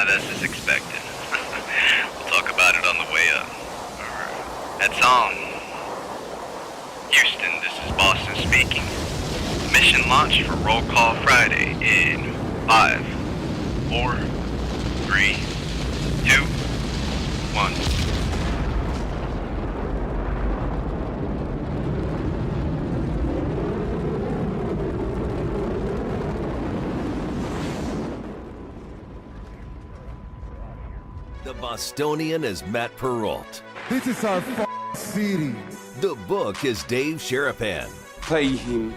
that's as expected. We'll talk about it on the way up. Heads on. Houston, this is Boston speaking. Mission launch for Roll Call Friday in 5, 4, 3, 2, 1. The Bostonian is Matt Perrault. This is our city. The book is Dave Sharapan. Pay him.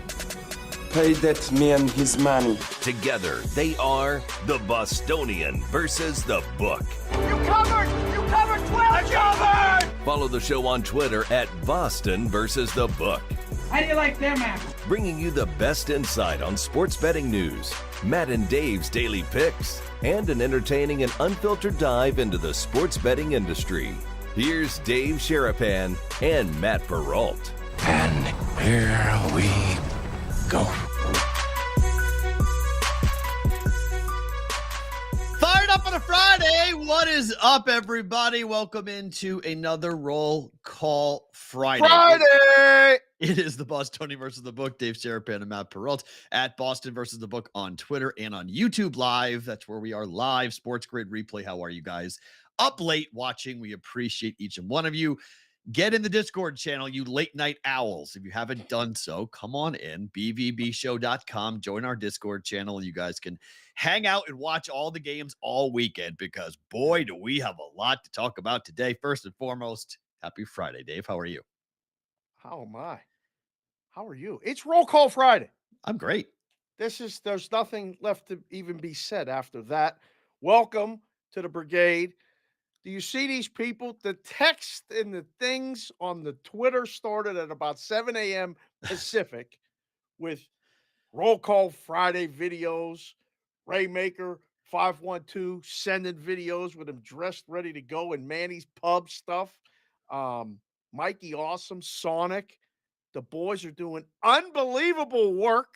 Pay that man his money. Together, they are the Bostonian versus the book. You covered! You covered 12! I covered! Follow the show on Twitter at Boston versus the book. How do you like them apples? Bringing you the best insight on sports betting news, Matt and Dave's daily picks, and an entertaining and unfiltered dive into the sports betting industry. Here's Dave Sharapan and Matt Perrault. And here we go. Fired up on a Friday. What is up, everybody? Welcome into another Roll Call Friday. It is the Bostonian versus the book. Dave Sharapan and Matt Perrault at Boston versus the book on Twitter and on YouTube Live. That's where we are live. Sports Grid Replay. How are you guys? Up late watching. We appreciate each and one of you. Get in the Discord channel, you late night owls. If you haven't done so, come on in, bvbshow.com. Join our Discord channel. You guys can hang out and watch all the games all weekend because, boy, do we have a lot to talk about today. First and foremost, happy Friday, Dave. How are you? How am I? How are you? It's Roll Call Friday. I'm great. There's nothing left to even be said after that. Welcome to the brigade. Do you see these people? The text and the things on the Twitter started at about 7 a.m. Pacific with Roll Call Friday videos. Raymaker 512 sending videos with him dressed, ready to go, and Manny's pub stuff. Mikey Awesome, Sonic. The boys are doing unbelievable work.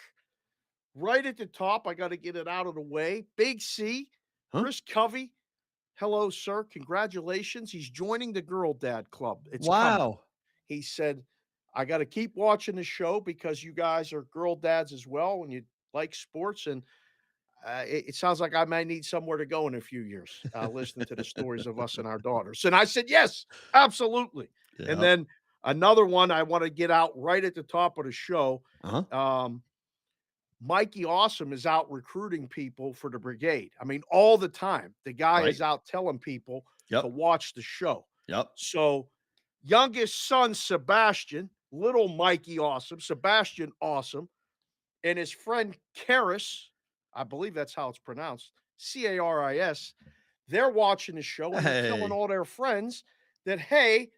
Right at the top, I got to get it out of the way. Big C, Chris Covey. Hello, sir. Congratulations. He's joining the Girl Dad Club. It's coming. He said, I got to keep watching the show because you guys are girl dads as well and you like sports. And it sounds like I might need somewhere to go in a few years, listening to the stories of us and our daughters. And I said, yes, absolutely. Yeah. And then another one I want to get out right at the top of the show. Mikey Awesome is out recruiting people for the brigade. I mean, all the time. The guy is out telling people to watch the show. So youngest son, Sebastian, little Mikey Awesome, Sebastian Awesome, and his friend Karis, I believe that's how it's pronounced, Caris, they're watching the show and they're telling all their friends that, hey,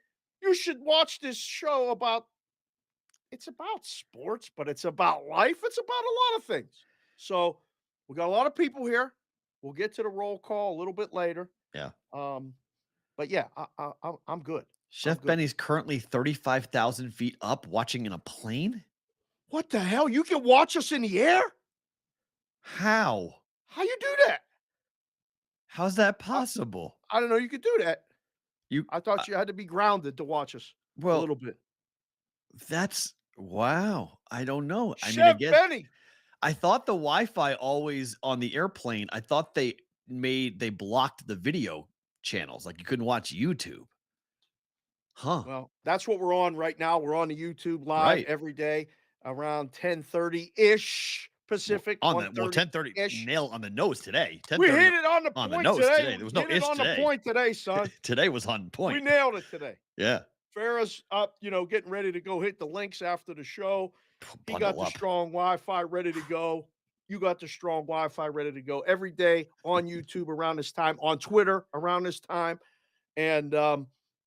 you should watch this show it's about sports, but it's about life. It's about a lot of things. So we got a lot of people here. We'll get to the roll call a little bit later. Yeah. But yeah, I'm good. Chef Benny's currently 35,000 feet up watching in a plane. What the hell? You can watch us in the air? How? How you do that? How's that possible? I don't know. You could do that. I thought you had to be grounded to watch us a little bit. That's wow. I don't know. Chef Benny. I thought the Wi-Fi always on the airplane. I thought they blocked the video channels. Like you couldn't watch YouTube. Huh. Well, that's what we're on right now. We're on the YouTube live every day around 10:30-ish Pacific. On the 10:30 nail on the nose today. We hit it on the point today. There was no ish on today. The point today, son. Today was on point. We nailed it today. Yeah. Farra's up, getting ready to go hit the links after the show. He got the strong Wi-Fi ready to go. You got the strong Wi-Fi ready to go every day on YouTube around this time, on Twitter around this time, and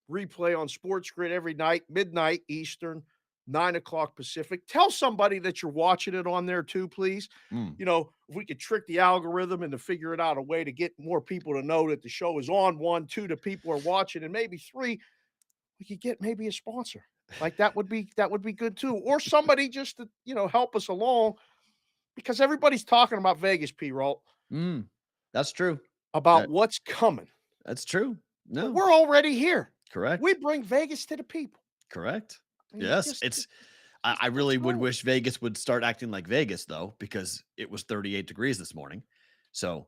replay on Sports Grid every night, midnight Eastern, 9 o'clock Pacific. Tell somebody that you're watching it on there too, please. If we could trick the algorithm and to figure it out a way to get more people to know that the show is on, 1, 2, the people are watching, and maybe 3, we could get maybe a sponsor. Like that would be good too. Or somebody just to, help us along because everybody's talking about Vegas, Perrault. That's true. about what's coming. That's true. No, We're already here. correct. We bring Vegas to the people. Correct. I mean, Yes, I really would roll. wish Vegas would start acting like Vegas though, because it was 38 degrees this morning. So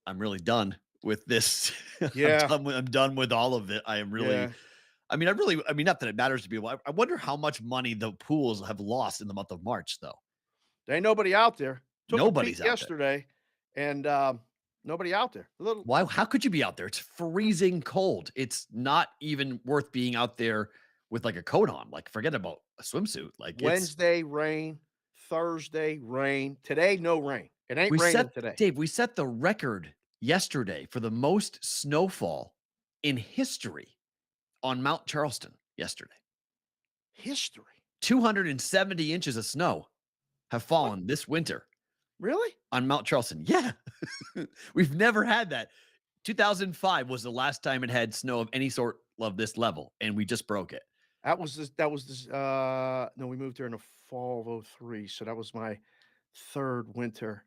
I'm really done with this. Yeah. I'm done with all of it. I am really. Yeah. I mean, not that it matters to people. I wonder how much money the pools have lost in the month of March, though. There ain't nobody out there. Took Nobody's a out peek yesterday, and nobody out there. A little. Why? How could you be out there? It's freezing cold. It's not even worth being out there with like a coat on. Like, forget about a swimsuit. Like Wednesday rain, Thursday rain. Today no rain. It ain't raining today. Dave, we set the record yesterday for the most snowfall in history on Mount Charleston yesterday. History. 270 inches of snow have fallen this winter. Really? On Mount Charleston. Yeah. We've never had that. 2005 was the last time it had snow of any sort of this level, and we just broke it. That was this. No, we moved here in the fall of 03. So that was my third winter.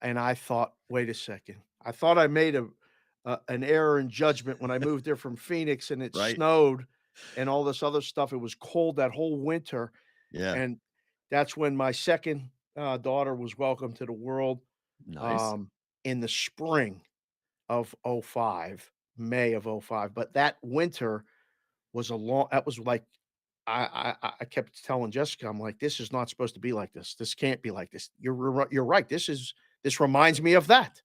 And I thought, wait a second. I thought I made an error in judgment when I moved there from Phoenix and it snowed and all this other stuff. It was cold that whole winter. Yeah. And that's when my second daughter was welcomed to the world. Nice. In the spring of 05, May of 05. But that winter was that was like, I kept telling Jessica, I'm like, this is not supposed to be like this. This can't be like this. You're right. This reminds me of that.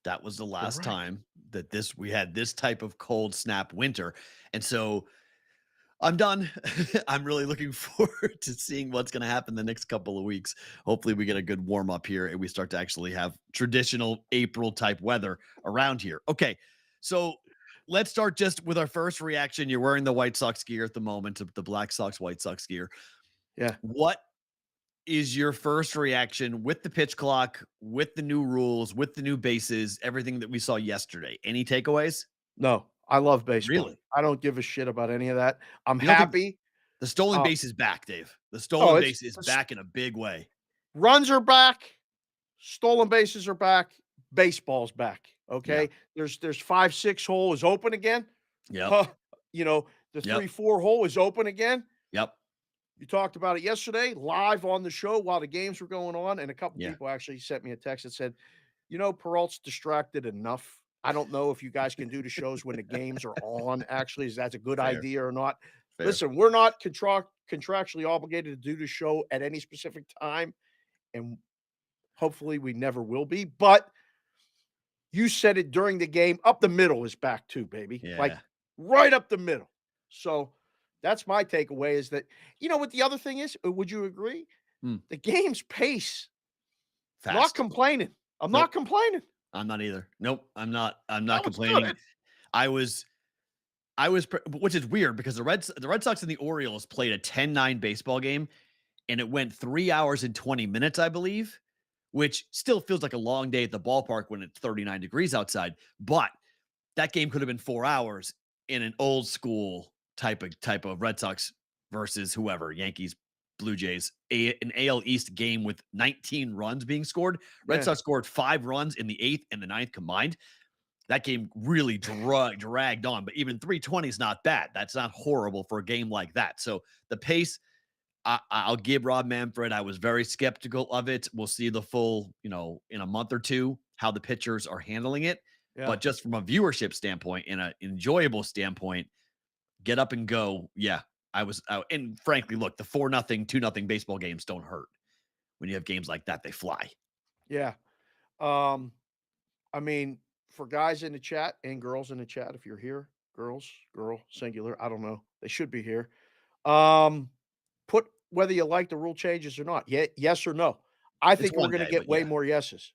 That was the last time that we had this type of cold snap winter. And so I'm done. I'm really looking forward to seeing what's going to happen the next couple of weeks. Hopefully we get a good warm up here and we start to actually have traditional April type weather around here. Okay. So let's start just with our first reaction. You're wearing the White Sox gear at the moment, the Black Sox, White Sox gear. Yeah. What is your first reaction with the pitch clock, with the new rules, with the new bases, everything that we saw yesterday? Any takeaways? No, I love baseball. Really? I don't give a shit about any of that. I'm happy. The stolen base is back, Dave. The stolen base is back in a big way. Runs are back. Stolen bases are back. Baseball's back. Okay. Yeah. There's 5-6 hole is open again. Yeah. The 3-4 hole is open again. Yep. You talked about it yesterday live on the show while the games were going on. And a couple people actually sent me a text that said, Perrault's distracted enough. I don't know if you guys can do the shows when the games are on. Actually, is that a good idea or not? Fair. Listen, we're not contractually obligated to do the show at any specific time. And hopefully we never will be. But you said it during the game. Up the middle is back too, baby. Yeah. Like right up the middle. So that's my takeaway is that, what the other thing is, would you agree? The game's pace. Fast. Not complaining. I'm not complaining. I'm not either. Nope. I'm not complaining. Good. I was, which is weird because the Red Sox and the Orioles played a 10-9 baseball game and it went 3 hours and 20 minutes, I believe, which still feels like a long day at the ballpark when it's 39 degrees outside. But that game could have been 4 hours in an old school type of Red Sox versus whoever, Yankees, Blue Jays, an AL East game with 19 runs being scored. Red Sox scored 5 runs in the 8th and the 9th combined. That game really dragged on, but even 320 is not bad. That's not horrible for a game like that. So the pace, I'll give Rob Manfred. I was very skeptical of it. We'll see the full, in a month or two, how the pitchers are handling it. Yeah. But just from a viewership standpoint and an enjoyable standpoint, get up and go. Yeah, I was out. And frankly, look, the 4-0, 2-0 baseball games don't hurt. When you have games like that, they fly. Yeah. I mean, for guys in the chat and girls in the chat, if you're here, girl, singular, I don't know. They should be here. Put whether you like the rule changes or not. Yes or no. I think we're going to get way more yeses.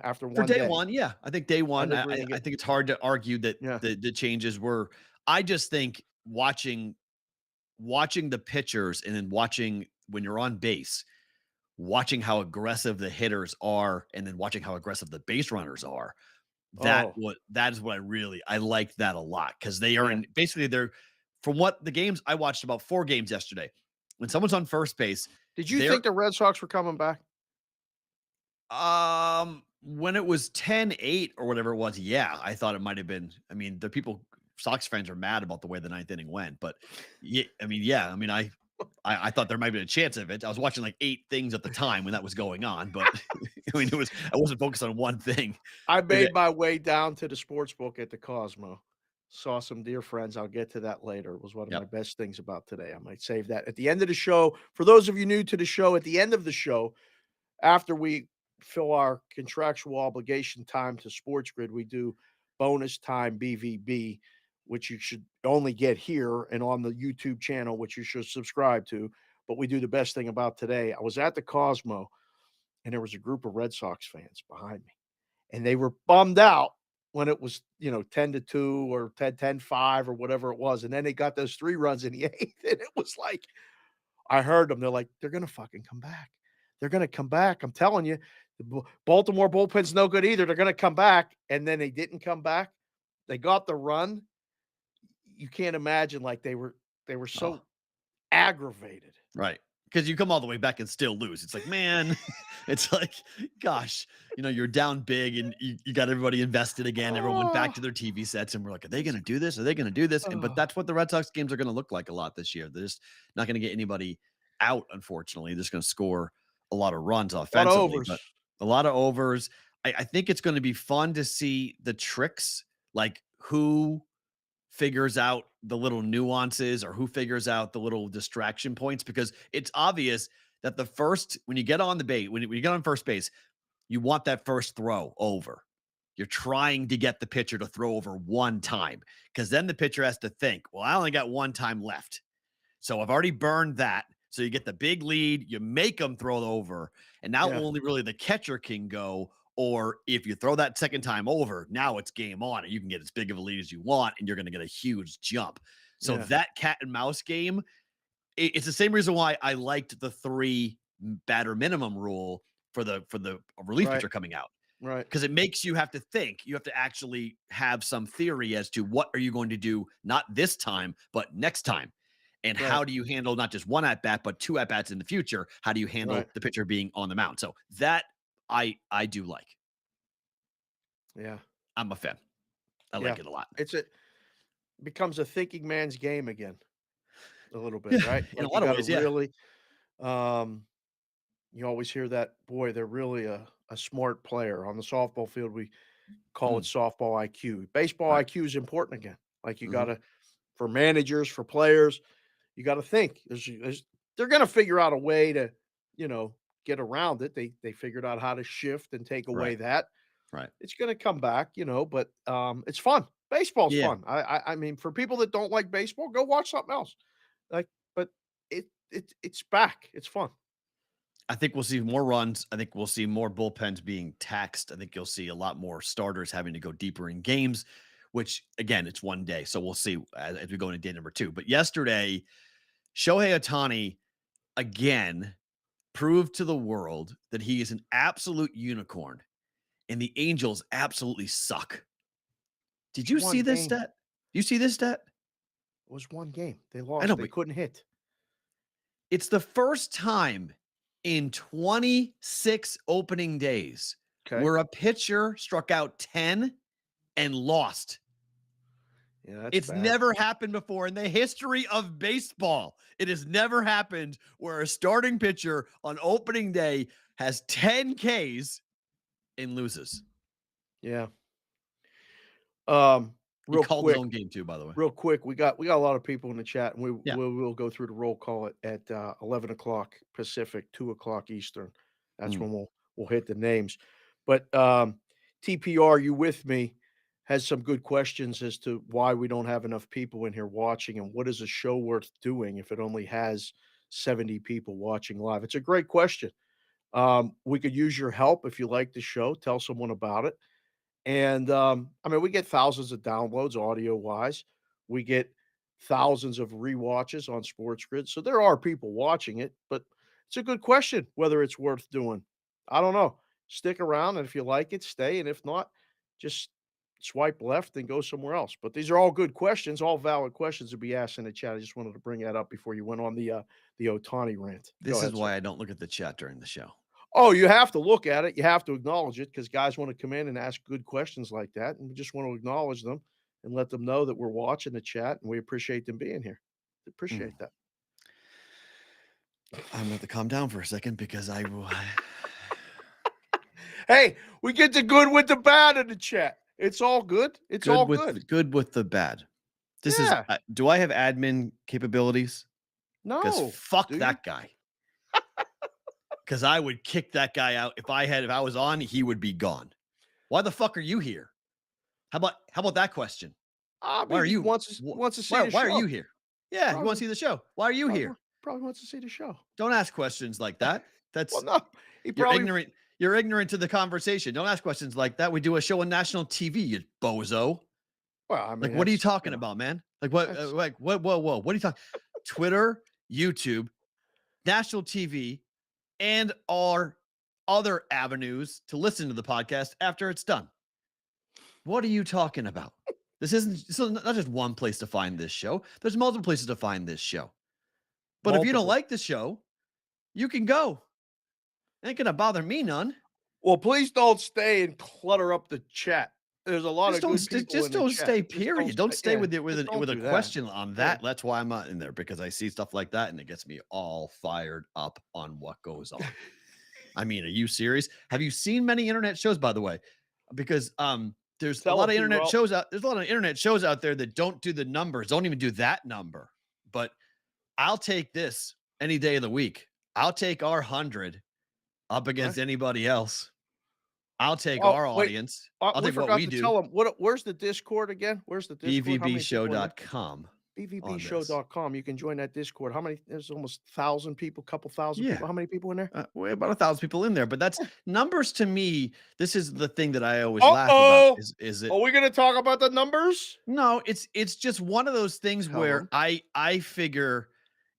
After one day one, yeah. I think day one. I think it's hard to argue that the changes were. I just think watching the pitchers and then watching when you're on base, watching how aggressive the hitters are, and then watching how aggressive the base runners are. That is what I like that a lot because they are basically they're from what the games I watched about 4 games yesterday. When someone's on first base, did you think the Red Sox were coming back? when it was 10-8 or whatever it was, yeah, I thought it might have been. I mean, the people, Sox fans are mad about the way the ninth inning went, but yeah, I thought there might be a chance of it. I was watching like 8 things at the time when that was going on, but I mean, I wasn't focused on one thing. I made my way down to the sports book at the Cosmo. Saw some dear friends. I'll get to that later. It was one of my best things about today. I might save that at the end of the show. For those of you new to the show, at the end of the show, after we fill our contractual obligation time to Sports Grid, we do bonus time BVB, which you should only get here and on the YouTube channel, which you should subscribe to. But we do the best thing about today. I was at the Cosmo, and there was a group of Red Sox fans behind me, and they were bummed out when it was, 10-2 or 10-5 or whatever it was. And then they got those 3 runs in the 8th, and it was like, I heard them. They're like, they're going to fucking come back. They're going to come back. I'm telling you, the Baltimore bullpen's no good either. They're going to come back. And then they didn't come back. They got the run. You can't imagine, like, they were so aggravated. Right. Because you come all the way back and still lose. It's like, man, it's like, gosh, you're down big and you got everybody invested again. Everyone went back to their TV sets and we're like, are they going to do this? Are they going to do this? But that's what the Red Sox games are going to look like a lot this year. They're just not going to get anybody out, unfortunately. They're just going to score a lot of runs offensively. But a lot of overs. I think it's going to be fun to see the tricks, like who figures out the little nuances or who figures out the little distraction points, because it's obvious that when you get on the bait, when you get on first base, you want that first throw over. You're trying to get the pitcher to throw over one time, because then the pitcher has to think, well, I only got one time left. So I've already burned that. So you get the big lead, you make them throw it over, and now only really the catcher can go. Or if you throw that second time over, now it's game on, and you can get as big of a lead as you want, and you're going to get a huge jump. So that cat and mouse game, it's the same reason why I liked the 3 batter minimum rule for the relief pitcher coming out. Right. Because it makes you have to think. You have to actually have some theory as to what are you going to do, not this time, but next time. And how do you handle not just one at-bat, but 2 at-bats in the future? How do you handle the pitcher being on the mound? So that I do like. Yeah. I'm a fan. I like it a lot. It becomes a thinking man's game again. A little bit, right? In a lot of ways, really, you always hear that, boy, they're really a smart player. On the softball field, we call it softball IQ. Baseball IQ is important again. Like, you got to, for managers, for players, you got to think. They're going to figure out a way to, get around it. They figured out how to shift and take away that. Right. It's going to come back, but it's fun. Baseball's fun. I mean, for people that don't like baseball, go watch something else. But it's back. It's fun. I think we'll see more runs. I think we'll see more bullpens being taxed. I think you'll see a lot more starters having to go deeper in games, which, again, it's one day. So we'll see as we go into day number 2. But yesterday, Shohei Ohtani, again, proved to the world that he is an absolute unicorn, and the Angels absolutely suck. Did you see this stat? You see this stat? It was one game. They lost. I know, they couldn't hit. It's the first time in 26 opening days where a pitcher struck out 10 and lost. Yeah, it's bad. Never happened before in the history of baseball. It has never happened where a starting pitcher on opening day has 10 Ks and loses. Yeah. He called his own game too, by the way. Real quick, we got a lot of people in the chat, and we'll go through the roll call at 11 o'clock Pacific, 2 o'clock Eastern. That's when we'll hit the names. But TPR, you with me, has some good questions as to why we don't have enough people in here watching, and what is a show worth doing if it only has 70 people watching live. It's a great question. We could use your help. If you like the show, tell someone about it. And we get thousands of downloads audio wise. We get thousands of rewatches on Sports Grid. So there are people watching it, but it's a good question whether it's worth doing. I don't know. Stick around, and if you like it, stay. And if not, just swipe left and go somewhere else. But these are all good questions, all valid questions to be asked in the chat. I just wanted to bring that up before you went on the Ohtani rant. This is why I don't look at the chat during the show. Oh, you have to look at it. You have to acknowledge it because guys want to come in and ask good questions like that. And we just want to acknowledge them and let them know that we're watching the chat and we appreciate them being here. Appreciate that. I'm going to have to calm down for a second because I will. Hey, we get the good with the bad in the chat. It's all good. It's all good. Good with the bad. This is. Do I have admin capabilities? No. Because fuck that guy. Because I would kick that guy out if I was on, he would be gone. Why the fuck are you here? How about that question? Why are you wants to see the show? Why are you here? Yeah, you want to see the show. Why are you here? Probably wants to see the show. Don't ask questions like that. That's well, no. You're ignorant. You're ignorant to the conversation. Don't ask questions like that. We do a show on national TV, you bozo. Well, I mean, like, what are you talking about, man? Like, what? Whoa. What are you talking? Twitter, YouTube, national TV, and our other avenues to listen to the podcast after it's done. What are you talking about? This is not just one place to find this show. There's multiple places to find this show. But if you don't like the show, you can go. Ain't gonna bother me none. Well, please don't stay and clutter up the chat. There's a lot of good people. Just don't stay. Period. Don't stay with it with a that. question on that. Yeah. That's why I'm not in there, because I see stuff like that and it gets me all fired up on what goes on. I mean, are you serious? Have you seen many internet shows, by the way? Because there's a lot of internet shows out. There's a lot of internet shows out there that don't do the numbers. Don't even do that number. But I'll take this any day of the week. I'll take our 100 up against anybody else. I'll take our audience. I'll take what we do. Tell them where's the Discord again? Where's the Discord? BVBshow.com. BVBshow.com. You can join that Discord. How many? There's almost 1,000 people, couple thousand people. How many people in there? We're about 1,000 people in there. But that's numbers to me. This is the thing that I always laugh about. Is it? Are we going to talk about the numbers? No, it's just one of those things where I figure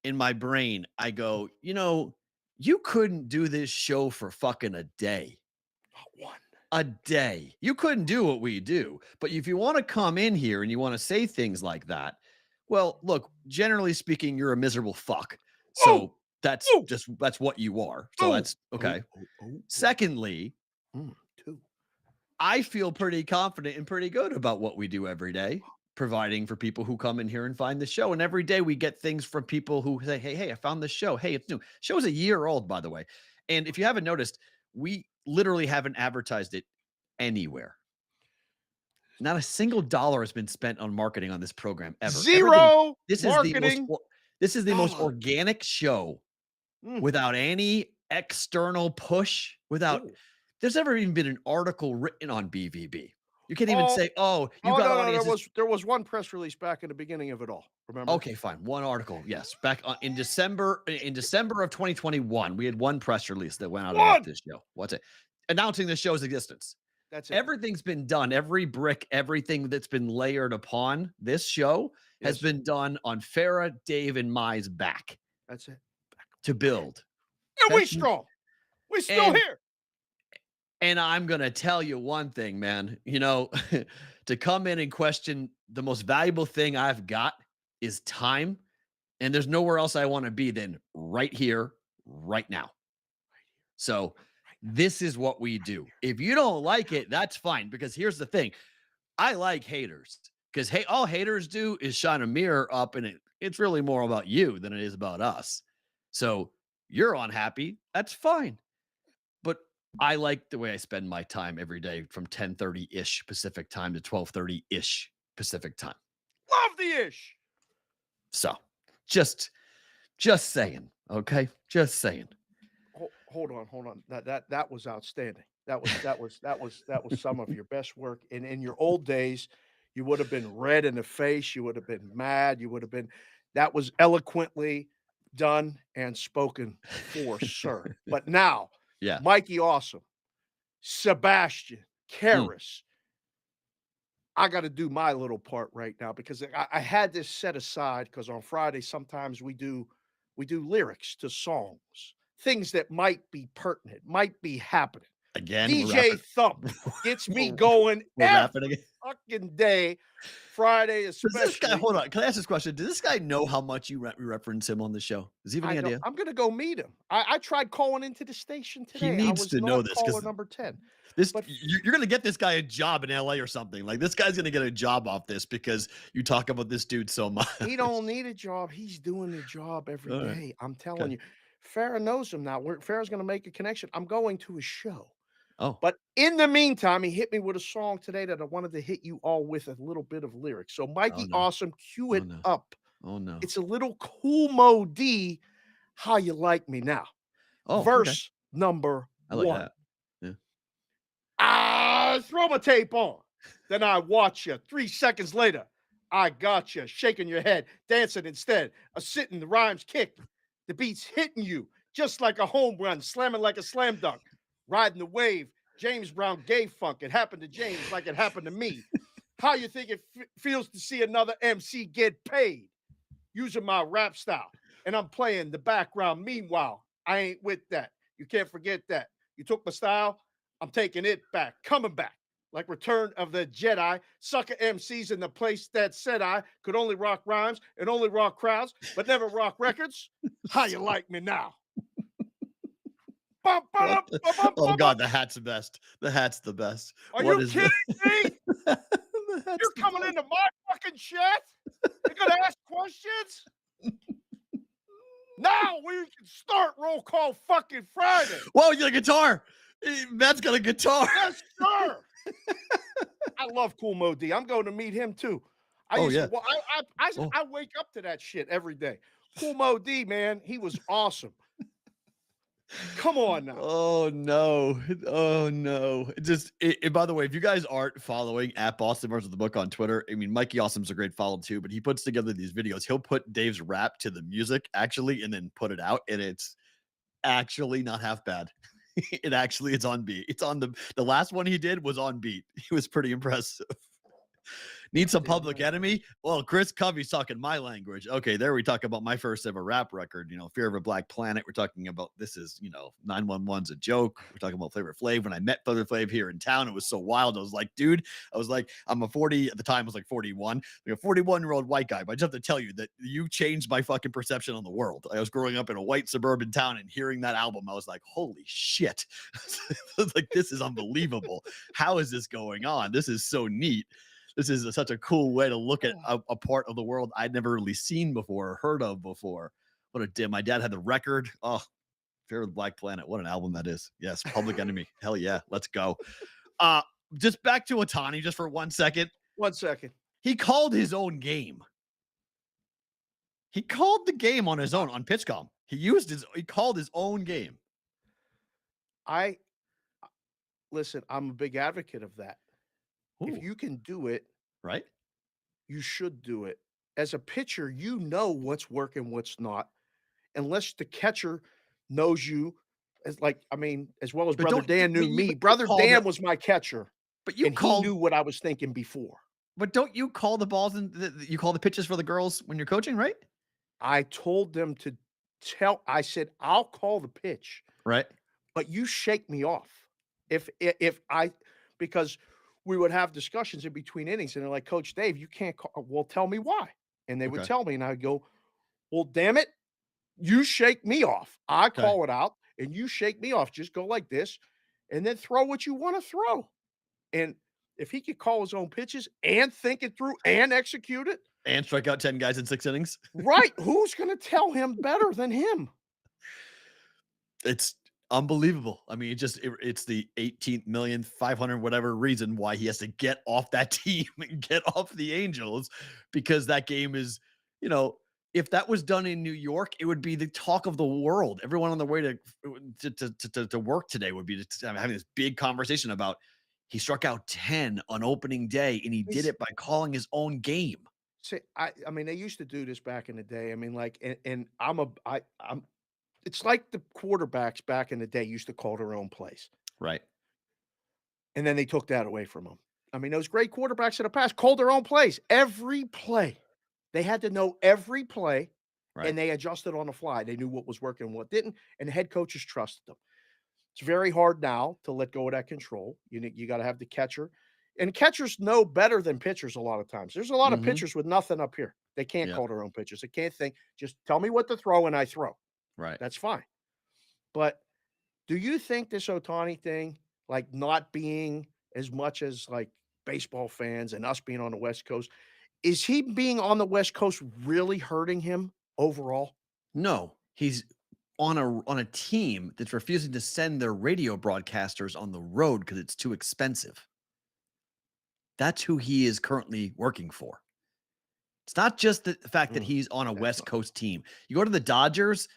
in my brain, I go, you couldn't do this show for fucking a day. A day. You couldn't do what we do. But if you want to come in here and you want to say things like that, well, look, generally speaking, you're a miserable fuck. So that's what you are. So that's okay. Secondly, I feel pretty confident and pretty good about what we do every day, providing for people who come in here and find the show. And every day we get things from people who say, hey, I found this show. Hey, it's new. Show's a year old, by the way. And if you haven't noticed, we literally haven't advertised it anywhere. Not a single dollar has been spent on marketing on this program ever. Zero. This is the most organic show without any external push. There's never even been an article written on BVB. You can't even say, there was one press release back in the beginning of it all. Remember? Okay, fine. One article. Yes. Back in December of 2021, we had one press release that went out about this show. What's it? Announcing the show's existence. That's it. Everything's been done. Every brick, everything that's been layered upon this show has been done on Farra, Dave, and Mai's back. That's it. To build. And we strong. We're still here. And I'm going to tell you one thing, man. To come in and question the most valuable thing I've got is time. And there's nowhere else I want to be than right here, right now. So this is what we do. If you don't like it, that's fine. Because here's the thing. I like haters. Because all haters do is shine a mirror up, and it's really more about you than it is about us. So you're unhappy. That's fine. But I like the way I spend my time every day from 10:30-ish Pacific time to 12:30-ish Pacific time. Love the ish. So just saying, okay? Just saying. Hold on. That was outstanding. That was some of your best work. And in your old days, you would have been red in the face. You would have been mad. That was eloquently done and spoken for, sir. But now, Mikey Awesome, Sebastian, Karras, I got to do my little part right now because I had this set aside because on Friday, sometimes we do lyrics to songs, things that might be pertinent, might be happening. Again, DJ Thump gets me going We're rapping every again. fucking day. Friday Does especially. this guy, hold on, can I ask this question? Does this guy know how much you reference him on the show? Does he have any idea? I'm gonna go meet him. I tried calling into the station He today. I needs was to know not this caller because number 10. this But you're gonna get this guy a job in LA or something. Like this guy's gonna get a job off this because you talk about this dude so much. he don't need a job. He's doing the job every All right. day. I'm telling Okay. you. Farra knows him now. Farrah's gonna make a connection. I'm going to his show. Oh, But in the meantime, he hit me with a song today that I wanted to hit you all with a little bit of lyrics. So, Mikey no. Awesome, cue it no. up. Oh no. It's a little Cool Mo D, How You Like Me Now. Oh, okay. Verse number I like 1. that. Yeah. I throw my tape on. Then I watch you. 3 seconds later, I got you. Shaking your head, dancing instead. A sitting, the rhymes kick. The beat's hitting you just like a home run, slamming like a slam dunk. Riding the wave, James Brown gay funk. It happened to James like it happened to me. How you think it feels to see another MC get paid? Using my rap style, and I'm playing the background. Meanwhile, I ain't with that. You can't forget that. You took my style, I'm taking it back, coming back. Like Return of the Jedi, sucker MCs in the place that said I could only rock rhymes and only rock crowds, but never rock records. How you like me now? Oh God, the hat's the best. The hat's the best. Are What you is kidding this? me? The hat's You're the coming best. into my fucking chat? You're gonna ask questions? Now we can start Roll Call fucking Friday. Whoa, you got a guitar. Matt's got a guitar. Yes, sir. I love Cool Mo D. I'm going to meet him too. I wake up to that shit every day. Cool Mo D, man, he was awesome. Come on now. Oh no. Oh no. By the way, if you guys aren't following at Boston versus the Book on Twitter, I mean, Mikey Awesome's a great follow too, but he puts together these videos. He'll put Dave's rap to the music actually, and then put it out, and it's actually not half bad. It actually is on beat. It's on the last one he did was on beat. He was pretty impressive. Need some Public Enemy? Well, Chris Covey's talking my language. Okay, there we talk about my first ever rap record, Fear of a Black Planet. We're talking about this is, 911's a joke. We're talking about Flavor Flav. When I met Flavor Flav here in town, it was so wild. I was like, dude, I'm a 40, at the time I was like 41, like a 41-year-old white guy. But I just have to tell you that you changed my fucking perception on the world. I was growing up in a white suburban town and hearing that album, I was like, holy shit. Like, this is unbelievable. How is this going on? This is so neat. This is such a cool way to look at a part of the world I'd never really seen before or heard of before. What a dim. My dad had the record. Oh, Fear of the Black Planet. What an album that is. Yes, Public Enemy. Hell yeah. Let's go. Just back to Otani just for 1 second. 1 second. He called his own game. He called the game on his own on PitchCom. He called his own game. Listen, I'm a big advocate of that. Ooh, if you can do it, right? You should do it. As a pitcher, you know what's working, what's not, unless the catcher knows you as well as Brother Dan knew me. Brother Dan was my catcher, but he knew what I was thinking before. But don't you call the balls and you call the pitches for the girls when you're coaching, right? I told them to I said, I'll call the pitch, right? But you shake me off because we would have discussions in between innings, and they're like, Coach Dave, you can't call. Well, tell me why. And they would tell me, and I'd go, well, damn it, you shake me off. I call it out, and you shake me off. Just go like this, and then throw what you want to throw. And if he could call his own pitches and think it through and execute it. And strike out 10 guys in 6 innings. Right. Who's going to tell him better than him? It's unbelievable. I mean, it's the 18,500,000 whatever reason why he has to get off that team and get off the Angels, because that game is, if that was done in New York, it would be the talk of the world. Everyone on the way to work today would be having this big conversation about he struck out 10 on opening day, and he did it by calling his own game. See, I mean, they used to do this back in the day. I mean, it's like the quarterbacks back in the day used to call their own plays. Right. And then they took that away from them. I mean, those great quarterbacks in the past called their own plays. Every play. They had to know every play, and they adjusted on the fly. They knew what was working and what didn't, and the head coaches trusted them. It's very hard now to let go of that control. You got to have the catcher, and catchers know better than pitchers a lot of times. There's a lot of Mhm. pitchers with nothing up here. They can't Yeah. call their own pitches. They can't think. Just tell me what to throw, and I throw. Right. That's fine. But do you think this Otani thing, like not being as much as like baseball fans and us being on the West Coast, is he being on the West Coast really hurting him overall? No, he's on a team that's refusing to send their radio broadcasters on the road because it's too expensive. That's who he is currently working for. It's not just the fact that he's on a West Coast team. You go to the Dodgers,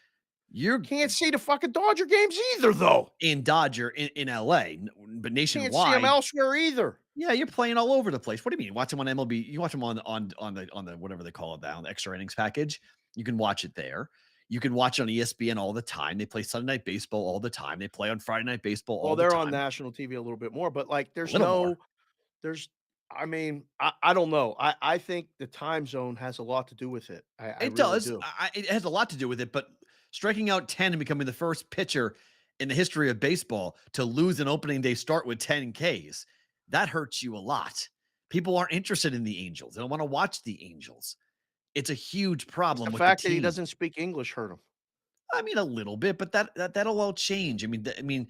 you're Can't see the fucking Dodger games either, though. in Dodger in LA, but Can't see him nationwide. elsewhere either. Yeah, you're playing all over the place. What do you mean? Watch them on MLB. You watch them on the whatever they call it now, the extra innings package. You can watch it there. You can watch it on ESPN all the time. They play Sunday Night Baseball all the time. They play on Friday Night Baseball all Well, the time. they're on national TV a little bit more, but like A little more. I mean, I don't know. I think the time zone has a lot to do with it. I It really does. do. It has a lot to do with it, but striking out 10 and becoming the first pitcher in the history of baseball to lose an opening day start with 10 Ks, that hurts you a lot. People aren't interested in the Angels. They don't want to watch the Angels. It's a huge problem The with fact the that he team. doesn't speak English hurt him. I mean, a little bit, but that'll all change. I mean,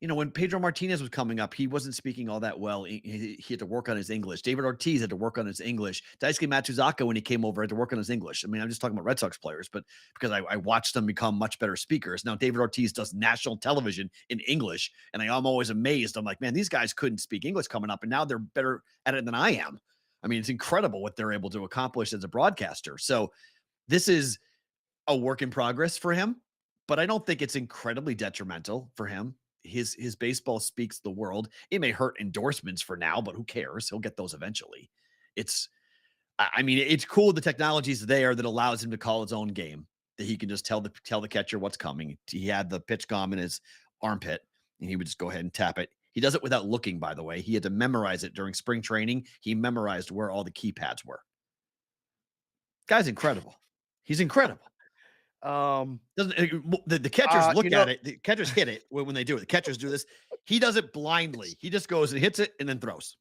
when Pedro Martinez was coming up, he wasn't speaking all that well. He had to work on his English. David Ortiz had to work on his English. Daisuke Matsuzaka, when he came over, had to work on his English. I mean, I'm just talking about Red Sox players, but because I watched them become much better speakers. Now, David Ortiz does national television in English, and I'm always amazed. I'm like, man, these guys couldn't speak English coming up, and now they're better at it than I am. I mean, it's incredible what they're able to accomplish as a broadcaster. So this is a work in progress for him, but I don't think it's incredibly detrimental for him. His baseball speaks the world. It may hurt endorsements for now, but who cares? He'll get those eventually. It's cool. The technology's there that allows him to call his own game, that he can just tell the catcher what's coming. He had the pitch comm in his armpit, and he would just go ahead and tap it. He does it without looking, by the way. He had to memorize it during spring training. He memorized where all the keypads were. Guy's incredible. He's incredible. The catchers look at it. The catchers hit it when they do it. The catchers do this. He does it blindly. He just goes and hits it and then throws.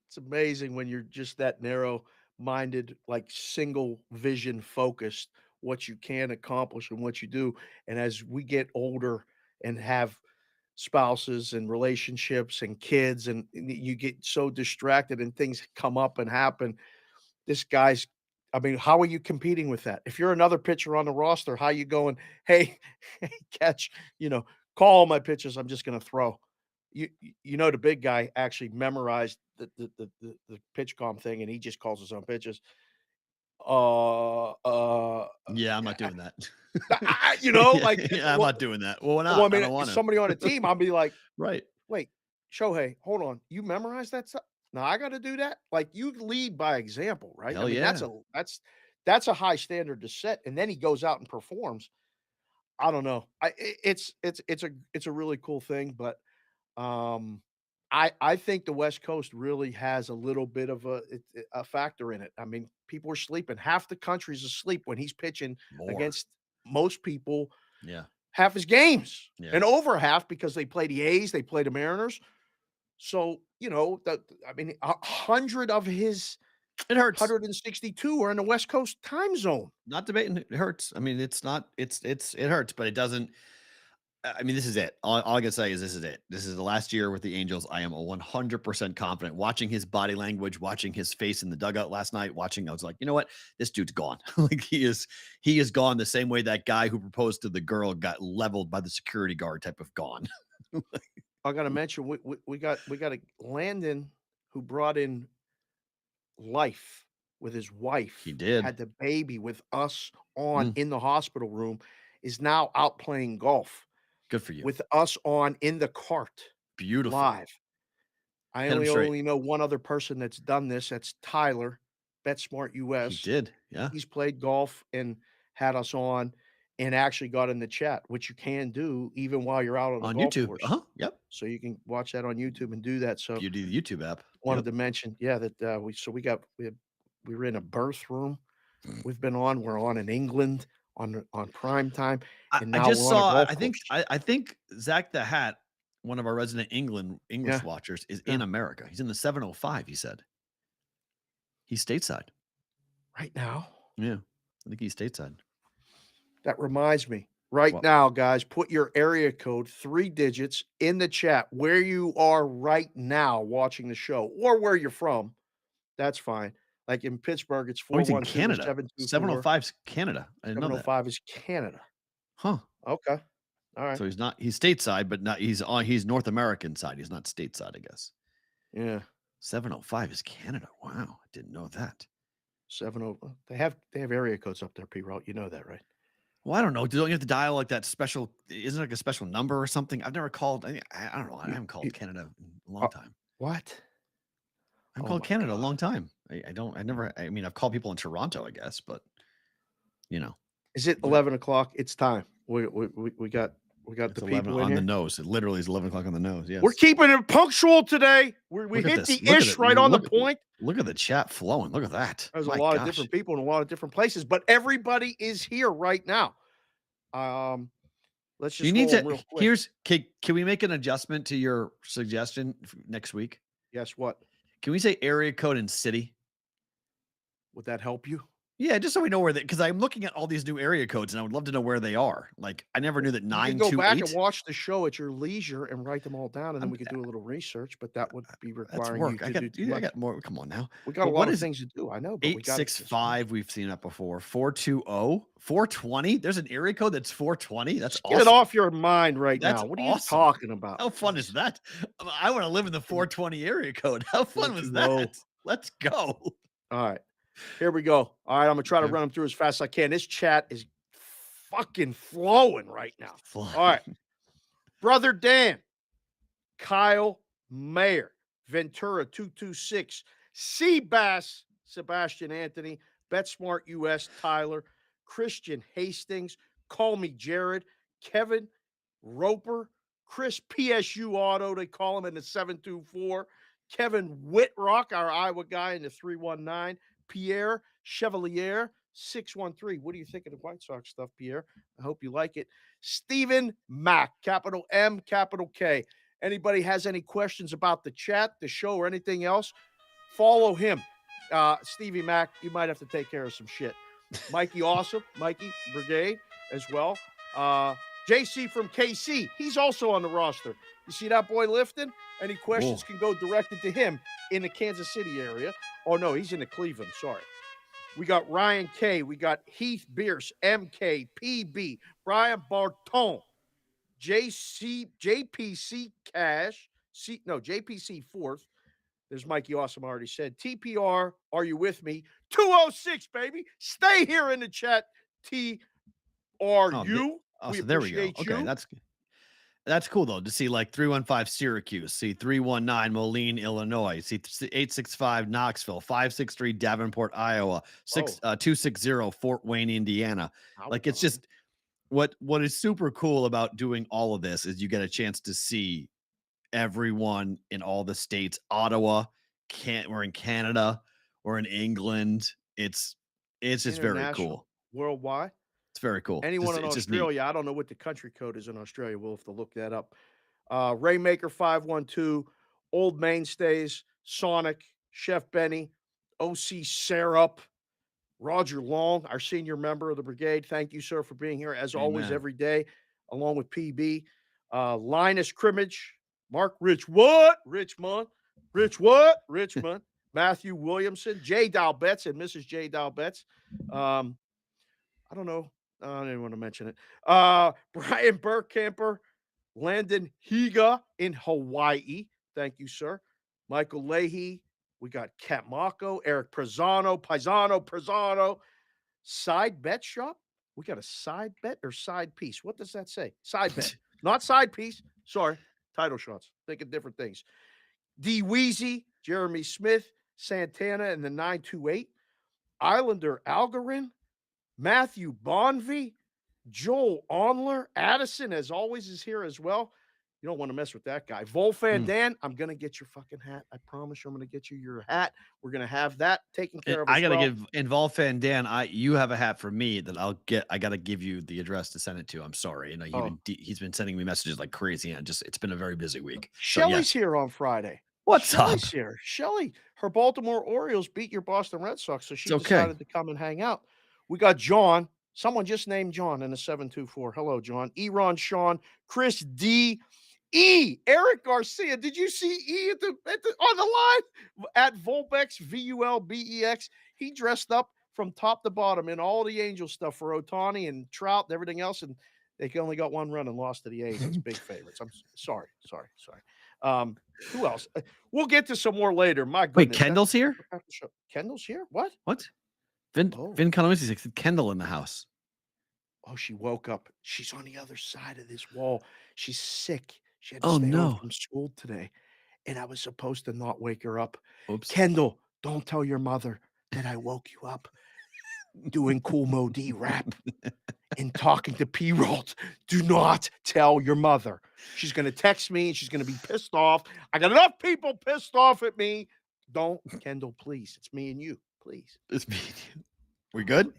It's amazing when you're just that narrow-minded, like single vision focused, what you can accomplish and what you do. And as we get older and have spouses and relationships and kids, and you get so distracted and things come up and happen. I mean, how are you competing with that? If you're another pitcher on the roster, how you going, hey, catch, call all my pitches, I'm just going to throw. The big guy actually memorized the pitch comm thing, and he just calls his own pitches. Yeah, I'm not doing that. I'm not doing that. Well, I mean, I don't want to. somebody on a team, I'll be like, right. Wait, Shohei, hold on. You memorize that stuff? Now I got to do that. Like you lead by example, right? Hell I mean, yeah. that's a high standard to set, and then he goes out and performs. I don't know. It's a really cool thing, but I think the West Coast really has a little bit of a factor in it. I mean, people are sleeping. Half the country's asleep when he's pitching against most people. Yeah. Half his games, and Yeah. over half because they play the A's, they play the Mariners. So, 100 of his It hurts. 162 are in the West Coast time zone. Not debating. It hurts. I mean, it hurts, but it doesn't. I mean, this is it. All I can say is this is it. This is the last year with the Angels. I am 100% confident. Watching his body language, watching his face in the dugout last night, I was like, you know what? This dude's gone. Like he is gone the same way that guy who proposed to the girl got leveled by the security guard type of gone. I got to mention we got a Landon who brought in life with his wife. He did. Had the baby with us on in the hospital room, is now out playing golf. Good for you. With us on in the cart. Beautiful. Live. I only know one other person that's done this. That's Tyler, BetSmart US. He did. Yeah. He's played golf and had us on and actually got in the chat, which you can do even while you're out on the golf YouTube. course. Yep. So you can watch that on YouTube and do that. So Beauty of the YouTube app. Wanted to mention, that we were in a birth room. We're on in England on prime time. And now I just we're on a saw. golf I think course. I think Zach the Hat one of our resident English watchers, is in America. He's in the 705, he said. He's stateside. Right now? Yeah, I think he's stateside. That reminds me. Right now, guys, put your area code, 3 digits, in the chat where you are right now watching the show or where you're from. That's fine. Like in Pittsburgh, it's 412 Canada. 724. 705 is Canada. I didn't know that. 705 is Canada. Huh. Okay. All right. So he's stateside, but not he's North American side. He's not stateside, I guess. Yeah. 705 is Canada. Wow. I didn't know that. 70. They have area codes up there, Perrault. You know that, right? Well, I don't know. Don't you have to dial like that special? Isn't it like a special number or something? I've never called. I don't know. I haven't called Canada in a long time. What? I've called Canada a long time. I mean, I've called people in Toronto, I guess, but Is it 11 o'clock? It's time. We got it's the 11 people in on here. the nose. It literally is 11 o'clock on the nose. Yes. We're keeping it punctual today. We Look at hit this. the ish right on the point. Look at the chat flowing. Look at that. There's a lot of different people in a lot of different places, but everybody is here right now. Let's just real quick. Can we make an adjustment to your suggestion next week? Yes, what? Can we say area code and city? Would that help you? Yeah, just so we know where because I'm looking at all these new area codes and I would love to know where they are. Like I never knew that 928. You can go back and watch the show at your leisure and write them all down, and then we could do a little research. But that would be requiring work. I got more. Come on now. We got a lot of things to do. I know. But 865. We've seen that before. 420. 420. There's an area code that's 420. That's awesome. Get it off your mind right now. What are you talking about? How fun is that? I want to live in the 420 area code. How fun was that? Let's go. All right. Here we go. All right, I'm going to try to run them through as fast as I can. This chat is fucking flowing right now. All right. Brother Dan, Kyle Mayer, Ventura 226, Seabass, Sebastian Anthony, BetSmart US, Tyler, Christian Hastings, Call Me Jared, Kevin Roper, Chris PSU Auto, they call him in the 724, Kevin Whitrock, our Iowa guy in the 319, Pierre Chevalier, 613. What do you think of the White Sox stuff, Pierre? I hope you like it. Stephen Mack, capital M, capital K. Anybody has any questions about the chat, the show, or anything else, follow him. Stevie Mack, you might have to take care of some shit. Mikey Awesome, Mikey Brigade as well. JC from KC, he's also on the roster. You see that boy lifting? Any questions can go directed to him in the Kansas City area. Oh, no, he's in the Cleveland. Sorry. We got Ryan K. We got Heath Bierce, MK, PB, Brian Barton, JPC Cash, JPC 4th. There's Mikey Awesome already said. TPR, are you with me? 206, baby. Stay here in the chat. TRU. So there we go. Okay, that's cool though to see like 315 Syracuse, see 319 Moline, Illinois, see 865 Knoxville, 563 Davenport, Iowa, 260 Fort Wayne, Indiana. Like it's just what is super cool about doing all of this is you get a chance to see everyone in all the states. Ottawa, we're in Canada, we're in England. It's just very cool. Worldwide. It's very cool. Anyone in Australia, I don't know what the country code is in Australia. We'll have to look that up. Raymaker 512, Old Mainstays, Sonic, Chef Benny, OC Syrup, Roger Long, our senior member of the brigade. Thank you, sir, for being here as always every day, along with PB. Linus Crimmage, Mark Richmond, Matthew Williamson, J. Dalbetts and Mrs. J. Dalbetts. I don't know. I didn't want to mention it. Brian Burkamper, Landon Higa in Hawaii. Thank you, sir. Michael Leahy. We got Kat Mako, Eric Prezano. Side bet shop. We got a side bet or side piece. What does that say? Side bet. Not side piece. Sorry. Title shots. Thinking different things. D. Weezy, Jeremy Smith, Santana in the 928. Islander Algarin. Matthew Bonvy, Joel Onler, Addison, as always, is here as well. You don't want to mess with that guy. Volfan Dan, I'm going to get your fucking hat. I promise you I'm going to get you your hat. We're going to have that taken care of. I got to give Involve Fan Dan. You have a hat for me that I'll get. I got to give you the address to send it to. I'm sorry. He's been sending me messages like crazy. And it's been a very busy week. Shelly's here on Friday. What's up? Shelly's here. Shelly, her Baltimore Orioles beat your Boston Red Sox, so she decided to come and hang out. We got John. Someone just named John in the 724. Hello, John. Eron, Sean, Chris D. Eric Garcia. Did you see E on the line at Volbex, Vulbex? He dressed up from top to bottom in all the Angel stuff for Ohtani and Trout and everything else, and they only got one run and lost to the A's. It's big favorites. I'm sorry. Who else? We'll get to some more later. My goodness. Wait, Kendall's here? Kendall's here? What? Vin Canoisi said Kendall in the house. Oh, she woke up. She's on the other side of this wall. She's sick. She had to stay home from school today, and I was supposed to not wake her up. Oops. Kendall, don't tell your mother that I woke you up doing Cool Mo D rap and talking to Perrault. Do not tell your mother. She's going to text me, and she's going to be pissed off. I got enough people pissed off at me. Don't, Kendall, please. It's me and you, please. It's me and you. We good?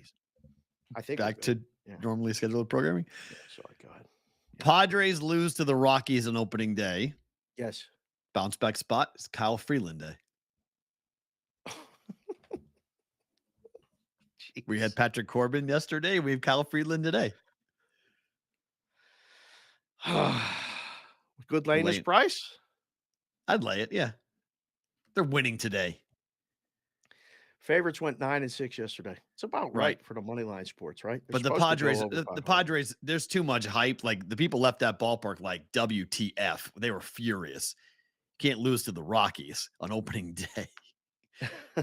I think back to normally scheduled programming. Yeah, sorry, go ahead. Padres lose to the Rockies on opening day. Yes. Bounce back spot is Kyle Freeland day. We had Patrick Corbin yesterday. We have Kyle Freeland today. Good laying this price? I'd lay it, yeah. They're winning today. Favorites went 9-6 yesterday. It's about right for the money line sports, right? But the Padres, there's too much hype. Like the people left that ballpark like WTF. They were furious. Can't lose to the Rockies on opening day.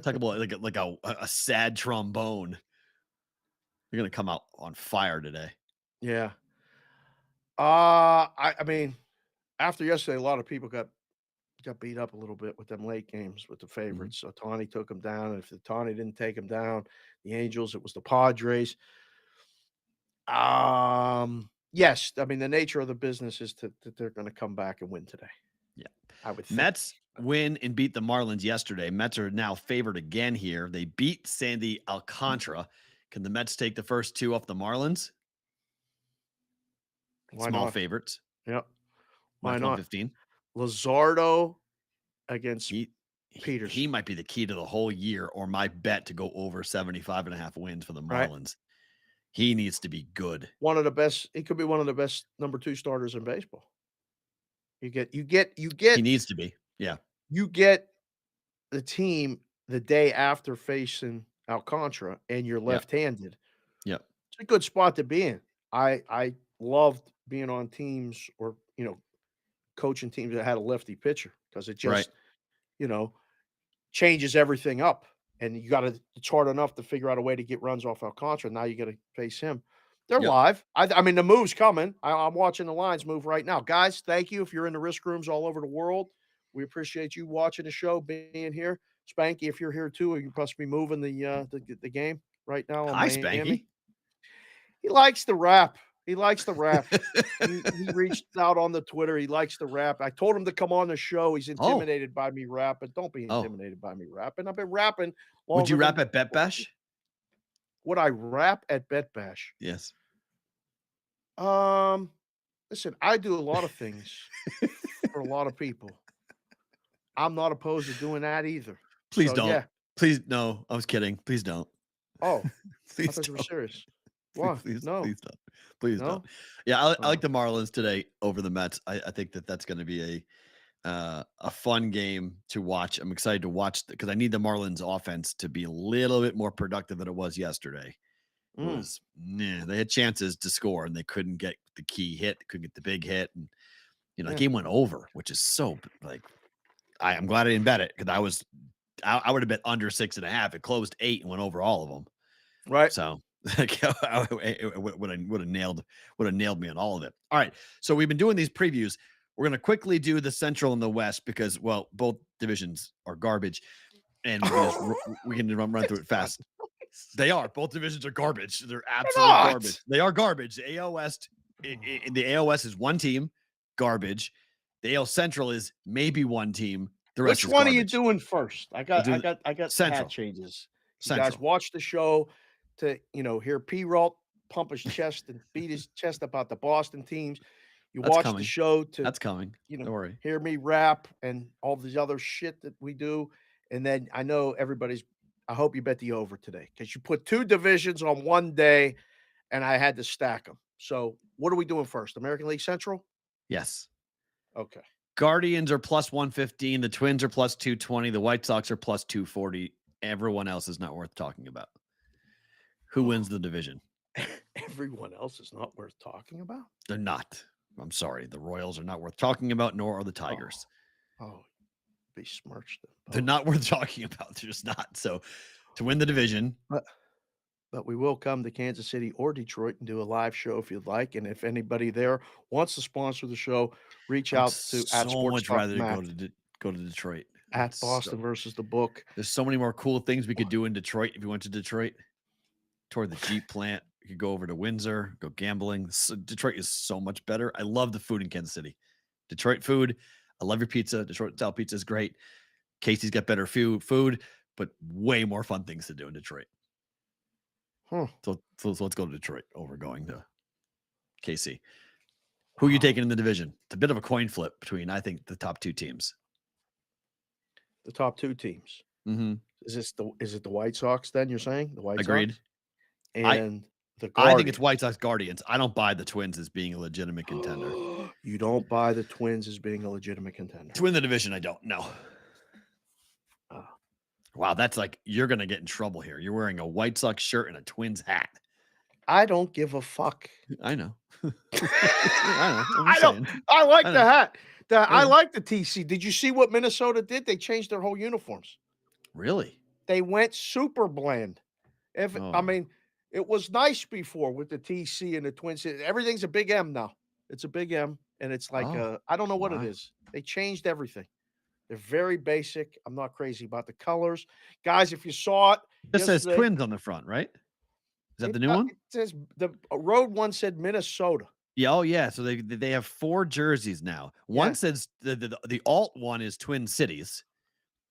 Talk about like a sad trombone. They're gonna come out on fire today. Yeah. I mean, after yesterday, a lot of people got beat up a little bit with them late games with the favorites. So Ohtani took them down. And if the Ohtani didn't take them down, the Angels, it was the Padres. Yes. I mean, the nature of the business is that they're going to come back and win today. Yeah. I would think. Mets win and beat the Marlins yesterday. Mets are now favored again here. They beat Sandy Alcantara. Can the Mets take the first two off the Marlins? Why Small not? favorites. Yep. Why not? 15. Lazardo against Peters. He might be the key to the whole year, or my bet to go over 75.5 wins for the Marlins. Right. He needs to be good. One of the best. He could be one of the best number 2 starters in baseball. You get. He needs to be. Yeah. You get the team the day after facing Alcantara, and you're left-handed. Yep. It's a good spot to be in. I loved being on teams or coaching teams that had a lefty pitcher because it just changes everything up. And it's hard enough to figure out a way to get runs off Alcantara. Now you got to face him. They're live. I mean, the move's coming. I'm watching the lines move right now. Guys, thank you. If you're in the risk rooms all over the world, we appreciate you watching the show, being here. Spanky, if you're here too, you must be moving the game right now. Hi, Spanky. He likes the rap. He likes the rap. he reached out on the Twitter. He likes the rap. I told him to come on the show. He's intimidated by me rapping. Don't be intimidated by me rapping. I've been rapping. Would you rap at Bet Bash? Would I rap at Bet Bash? Yes. Listen, I do a lot of things for a lot of people. I'm not opposed to doing that either. Please don't. Yeah. Please, no. I was kidding. Please don't. Oh, please I thought you were serious. Why? Please, no. Please don't. Please don't. Yeah, I like the Marlins today over the Mets. I think that's going to be a fun game to watch. I'm excited to watch because I need the Marlins offense to be a little bit more productive than it was yesterday. They had chances to score and they couldn't get the key hit, couldn't get the big hit, and the game went over, which is so like. I'm glad I didn't bet it because I would have bet under 6.5. It closed 8 and went over all of them. Right. So it would have nailed me on all of it. All right. So we've been doing these previews. We're going to quickly do the Central and the West because, well, both divisions are garbage and we can run through it fast. They are. Both divisions are garbage. They're absolute garbage. They are garbage. The AL West, the AL West is one team, garbage. The AL Central is maybe one team. The rest Which is one are you garbage. doing first? I got Central. hat changes. You Central. guys watch the show to hear Perrault pump his chest and beat his chest about the Boston teams. You That's watch coming. the show to That's coming. Don't worry. hear me rap and all this other shit that we do. And then I know I hope you bet the over today because you put two divisions on one day and I had to stack them. So what are we doing first? American League Central? Yes. Okay. Guardians are plus 115. The Twins are plus 220. The White Sox are plus 240. Everyone else is not worth talking about. Who wins the division? Everyone else is not worth talking about? They're not. I'm sorry. The Royals are not worth talking about, nor are the Tigers. Oh, besmirched them. They're not worth talking about. They're just not. So to win the division. But we will come to Kansas City or Detroit and do a live show if you'd like. And if anybody there wants to sponsor the show, reach out to so Sports much Talk rather Matt, go to Detroit. at Boston versus the book. There's so many more cool things we could do in Detroit if you went to Detroit. Toward the Jeep plant. You could go over to Windsor, go gambling. So Detroit is so much better. I love the food in Kansas City. Detroit food. I love your pizza. Detroit style pizza is great. Casey's got better food, but way more fun things to do in Detroit. So let's go to Detroit over going to KC. Who are you taking in the division? It's a bit of a coin flip between, I think, the top two teams. The top two teams. Mm-hmm. Is it the White Sox then, you're saying? The White Agreed. Sox? And the Guardians. I think it's White Sox Guardians. I don't buy the Twins as being a legitimate contender. You don't buy the Twins as being a legitimate contender. To win the division, I don't. No. Wow, that's like you're going to get in trouble here. You're wearing a White Sox shirt and a Twins hat. I don't give a fuck. I know. I like the hat. I like the TC. Did you see what Minnesota did? They changed their whole uniforms. Really? They went super bland. I mean, it was nice before with the TC and the Twins. Everything's a big M now. It's a big M, and it's like I don't know what it is. They changed everything. They're very basic. I'm not crazy about the colors. Guys, if you saw it. This says Twins on the front, right? Is that the new one? It says the road one said Minnesota. Yeah. Oh, yeah. So they have 4 jerseys now. One says the alt one is Twin Cities.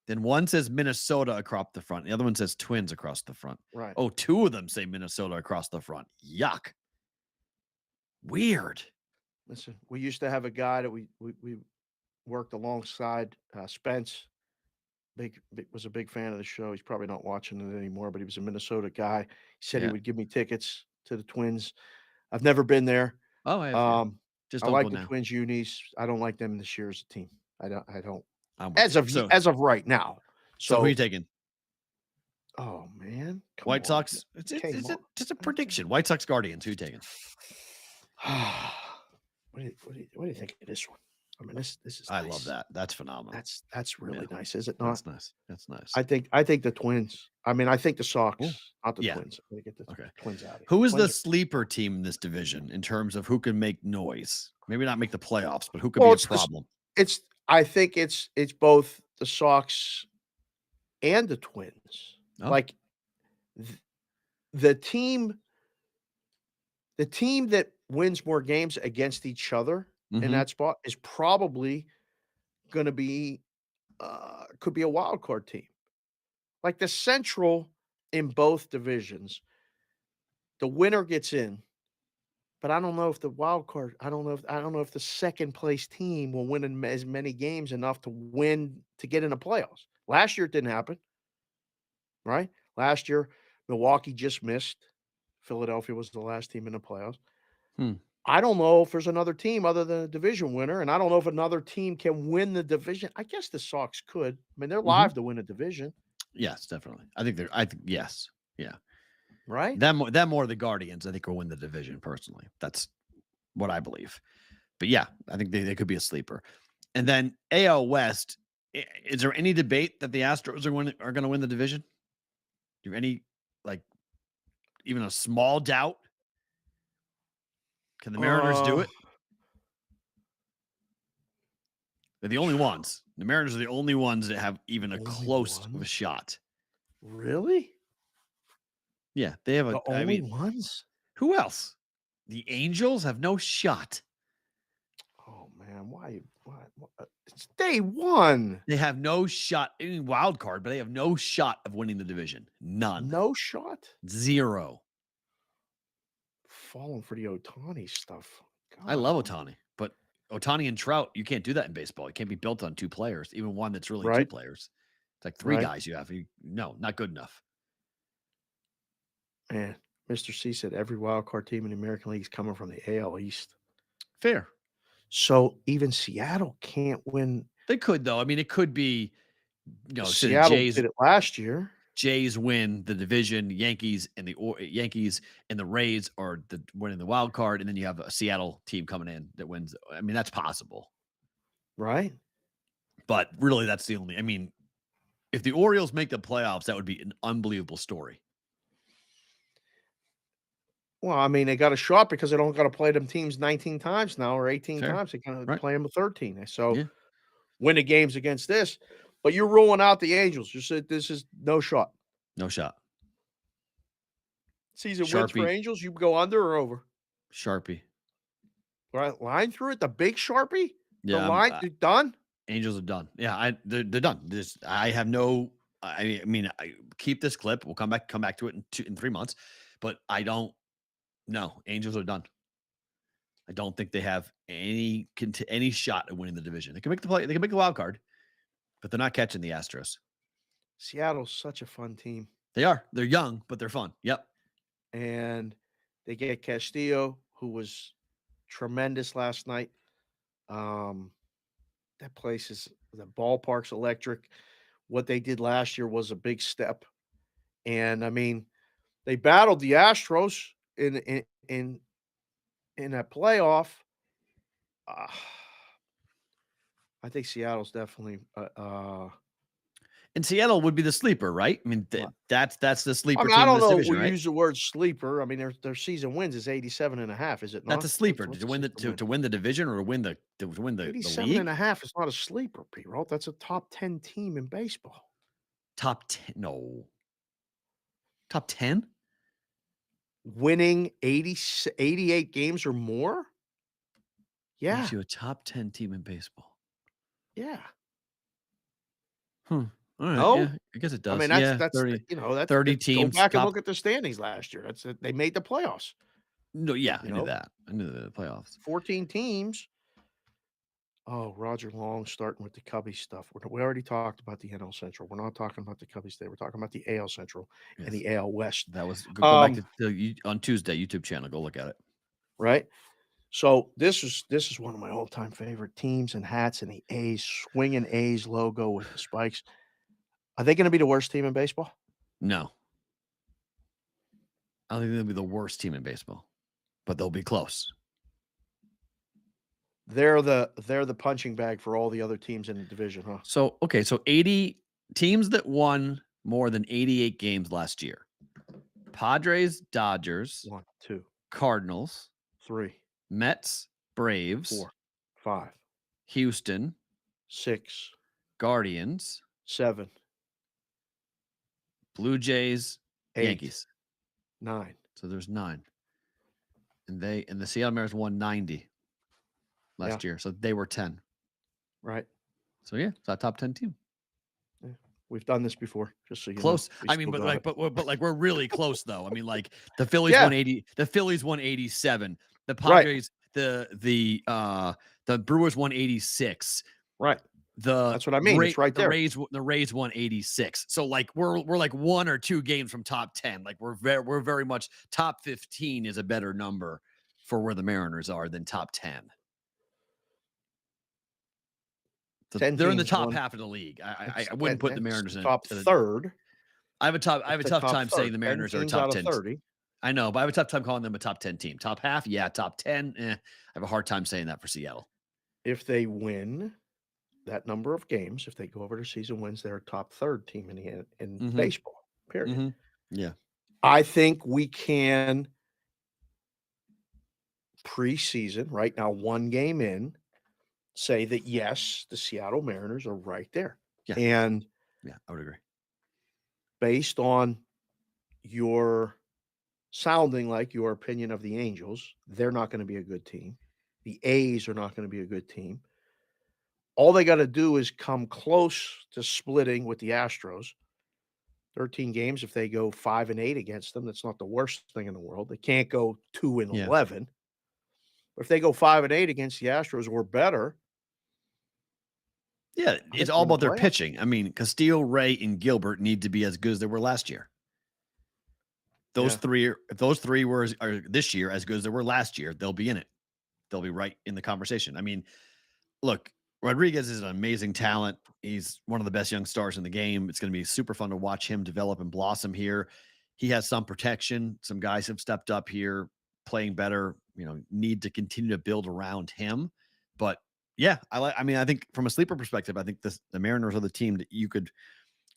Then one says Minnesota across the front. The other one says Twins across the front. Right. Oh, 2 of them say Minnesota across the front. Yuck. Weird. Listen, we used to have a guy that we worked alongside, Spence. Was a big fan of the show. He's probably not watching it anymore, but he was a Minnesota guy. He said he would give me tickets to the Twins. I've never been there. Oh, I just I like the Twins unis. I don't like them this year as a team. I don't. As of right now. So who are you taking? Oh man, White Sox. It's just a prediction. White Sox Guardians. Who are you taking? What do you think of this one? I mean, this is. I nice. love that. That's phenomenal. That's really nice, is it not? That's nice. I think the Twins. I mean, I think the Sox, not the Twins. I'm gonna get the Twins out of here. Who is the sleeper team in this division in terms of who can make noise? Maybe not make the playoffs, but who could be a problem? I think it's both the Sox and the Twins. Like the team that wins more games against each other in that spot is probably going to be could be a wild card team. Like the Central in both divisions, the winner gets in. But I don't know if the wild card. I don't know if the second place team will win as many games enough to get in the playoffs. Last year it didn't happen, right? Last year Milwaukee just missed. Philadelphia was the last team in the playoffs. I don't know if there's another team other than a division winner, and I don't know if another team can win the division. I guess the Sox could. I mean, they're live to win a division. Yes, definitely. I think yes, yeah. Right? Them more the Guardians, I think, will win the division personally. That's what I believe. But yeah, I think they could be a sleeper. And then AL West, is there any debate that the Astros are going to win the division? Do you have any, like, even a small doubt? Can the Mariners do it? They're the only ones. The Mariners are the only ones that have even a close of a shot. Really? Yeah, they have the only ones. Who else? The Angels have no shot. Oh man, why It's day one. They have no shot. I mean, wild card, but they have no shot of winning the division. None. No shot. Zero. Falling for the Ohtani stuff. I love Ohtani, but Ohtani and Trout, you can't do that in baseball. It can't be built on two players, even one that's really two players. It's like three guys you have. No, not good enough. Man, Mr. C said every wild card team in the American League is coming from the AL East. Fair. So even Seattle can't win. They could, though. I mean, it could be, Seattle did it last year. Jays win the division, Yankees and the Rays are winning the wild card, and then you have a Seattle team coming in that wins. I mean, that's possible. Right. But really, that's the only. I mean, if the Orioles make the playoffs, that would be an unbelievable story. Well, I mean, they got a shot because they don't got to play them teams 19 times now or 18 times. They kind of play them 13. So win the games against this. But you're ruling out the Angels. You said this is no shot. No shot. Season wins for Angels. You go under or over? Sharpie. Right, line through it. The big Sharpie. Yeah, the line done. Angels are done. Yeah, they're done. I have no. I mean, I keep this clip. We'll come back to it in 3 months. But I don't. No, Angels are done. I don't think they have any shot at winning the division. They can make the play. They can make the wild card, but they're not catching the Astros. Seattle's such a fun team. They are. They're young, but they're fun. Yep. And they get Castillo, who was tremendous last night. That place is the ballpark's electric. What they did last year was a big step. And I mean, they battled the Astros in a playoff. I think Seattle's definitely and Seattle would be the sleeper, right? I mean, that's the sleeper team. I don't know. Division, We right? use the word sleeper. I mean, their season wins is 87.5. Is it not? That's a sleeper. To win the division or to win the 87.5 is not a sleeper, Perrault. That's a top 10 team in baseball. Top 10? No. Top 10? Winning 88 games or more? Yeah. Makes you a top 10 team in baseball. Yeah. All right. No? Yeah, I guess it does. I mean, that's 30, that's 30 teams. Go back and look at the standings last year. They made the playoffs. No, yeah, I knew that. I knew the playoffs. 14 teams. Oh, Roger Long starting with the Cubby stuff. We already talked about the NL Central. We're not talking about the Cubbies today. We're talking about the AL Central and the AL West. That was go back to on Tuesday YouTube channel. Go look at it. Right. So this is one of my all-time favorite teams and hats, and the A's swinging A's logo with the spikes. Are they going to be the worst team in baseball? No. I don't think they'll be the worst team in baseball, but they'll be close. They're the punching bag for all the other teams in the division, huh? So 80 teams that won more than 88 games last year. Padres, Dodgers, 1, 2, Cardinals, 3, Mets, Braves, 4, 5, Houston, 6, Guardians, 7, Blue Jays, 8, Yankees. 9. So there's 9. And the Seattle Mariners won 90 last year. So they were 10. Right. So yeah, it's a top 10 team. Yeah. We've done this before, just so you close. know. I mean, but we're really close though. I mean, like the Phillies won 80. The Phillies won 87. The Padres, the Brewers won 86. Right. That's what I mean. It's right there. The Rays won 86. So like we're like 1 or 2 games from top 10. Like we're very much top 15 is a better number for where the Mariners are than top 10. So they're in the top half of the league. I wouldn't put the Mariners in top third. I have a tough time saying the Mariners are a top 10. 30. I know, but I have a tough time calling them a top 10 team. Top half, yeah. Top 10, I have a hard time saying that for Seattle. If they win that number of games, if they go over their season wins, they're a top third team in baseball, period. Mm-hmm. Yeah. I think we can preseason, right now, 1 game in, say that, yes, the Seattle Mariners are right there. Yeah. And yeah, I would agree. Based on your sounding like your opinion of the Angels, they're not going to be a good team. The A's are not going to be a good team. All they got to do is come close to splitting with the Astros. 13 games. If they go 5-8 against them, that's not the worst thing in the world. They can't go 2-11. But if they go 5-8 against the Astros or better, Yeah, it's all about their pitching. I mean, Castillo, Ray, and Gilbert need to be as good as they were last year. Those three, if those three are this year as good as they were last year, they'll be in it. They'll be right in the conversation. I mean, look, Rodriguez is an amazing talent. He's one of the best young stars in the game. It's going to be super fun to watch him develop and blossom here. He has some protection. Some guys have stepped up here, playing better. Need to continue to build around him. But yeah, I think from a sleeper perspective, I think the Mariners are the team that you could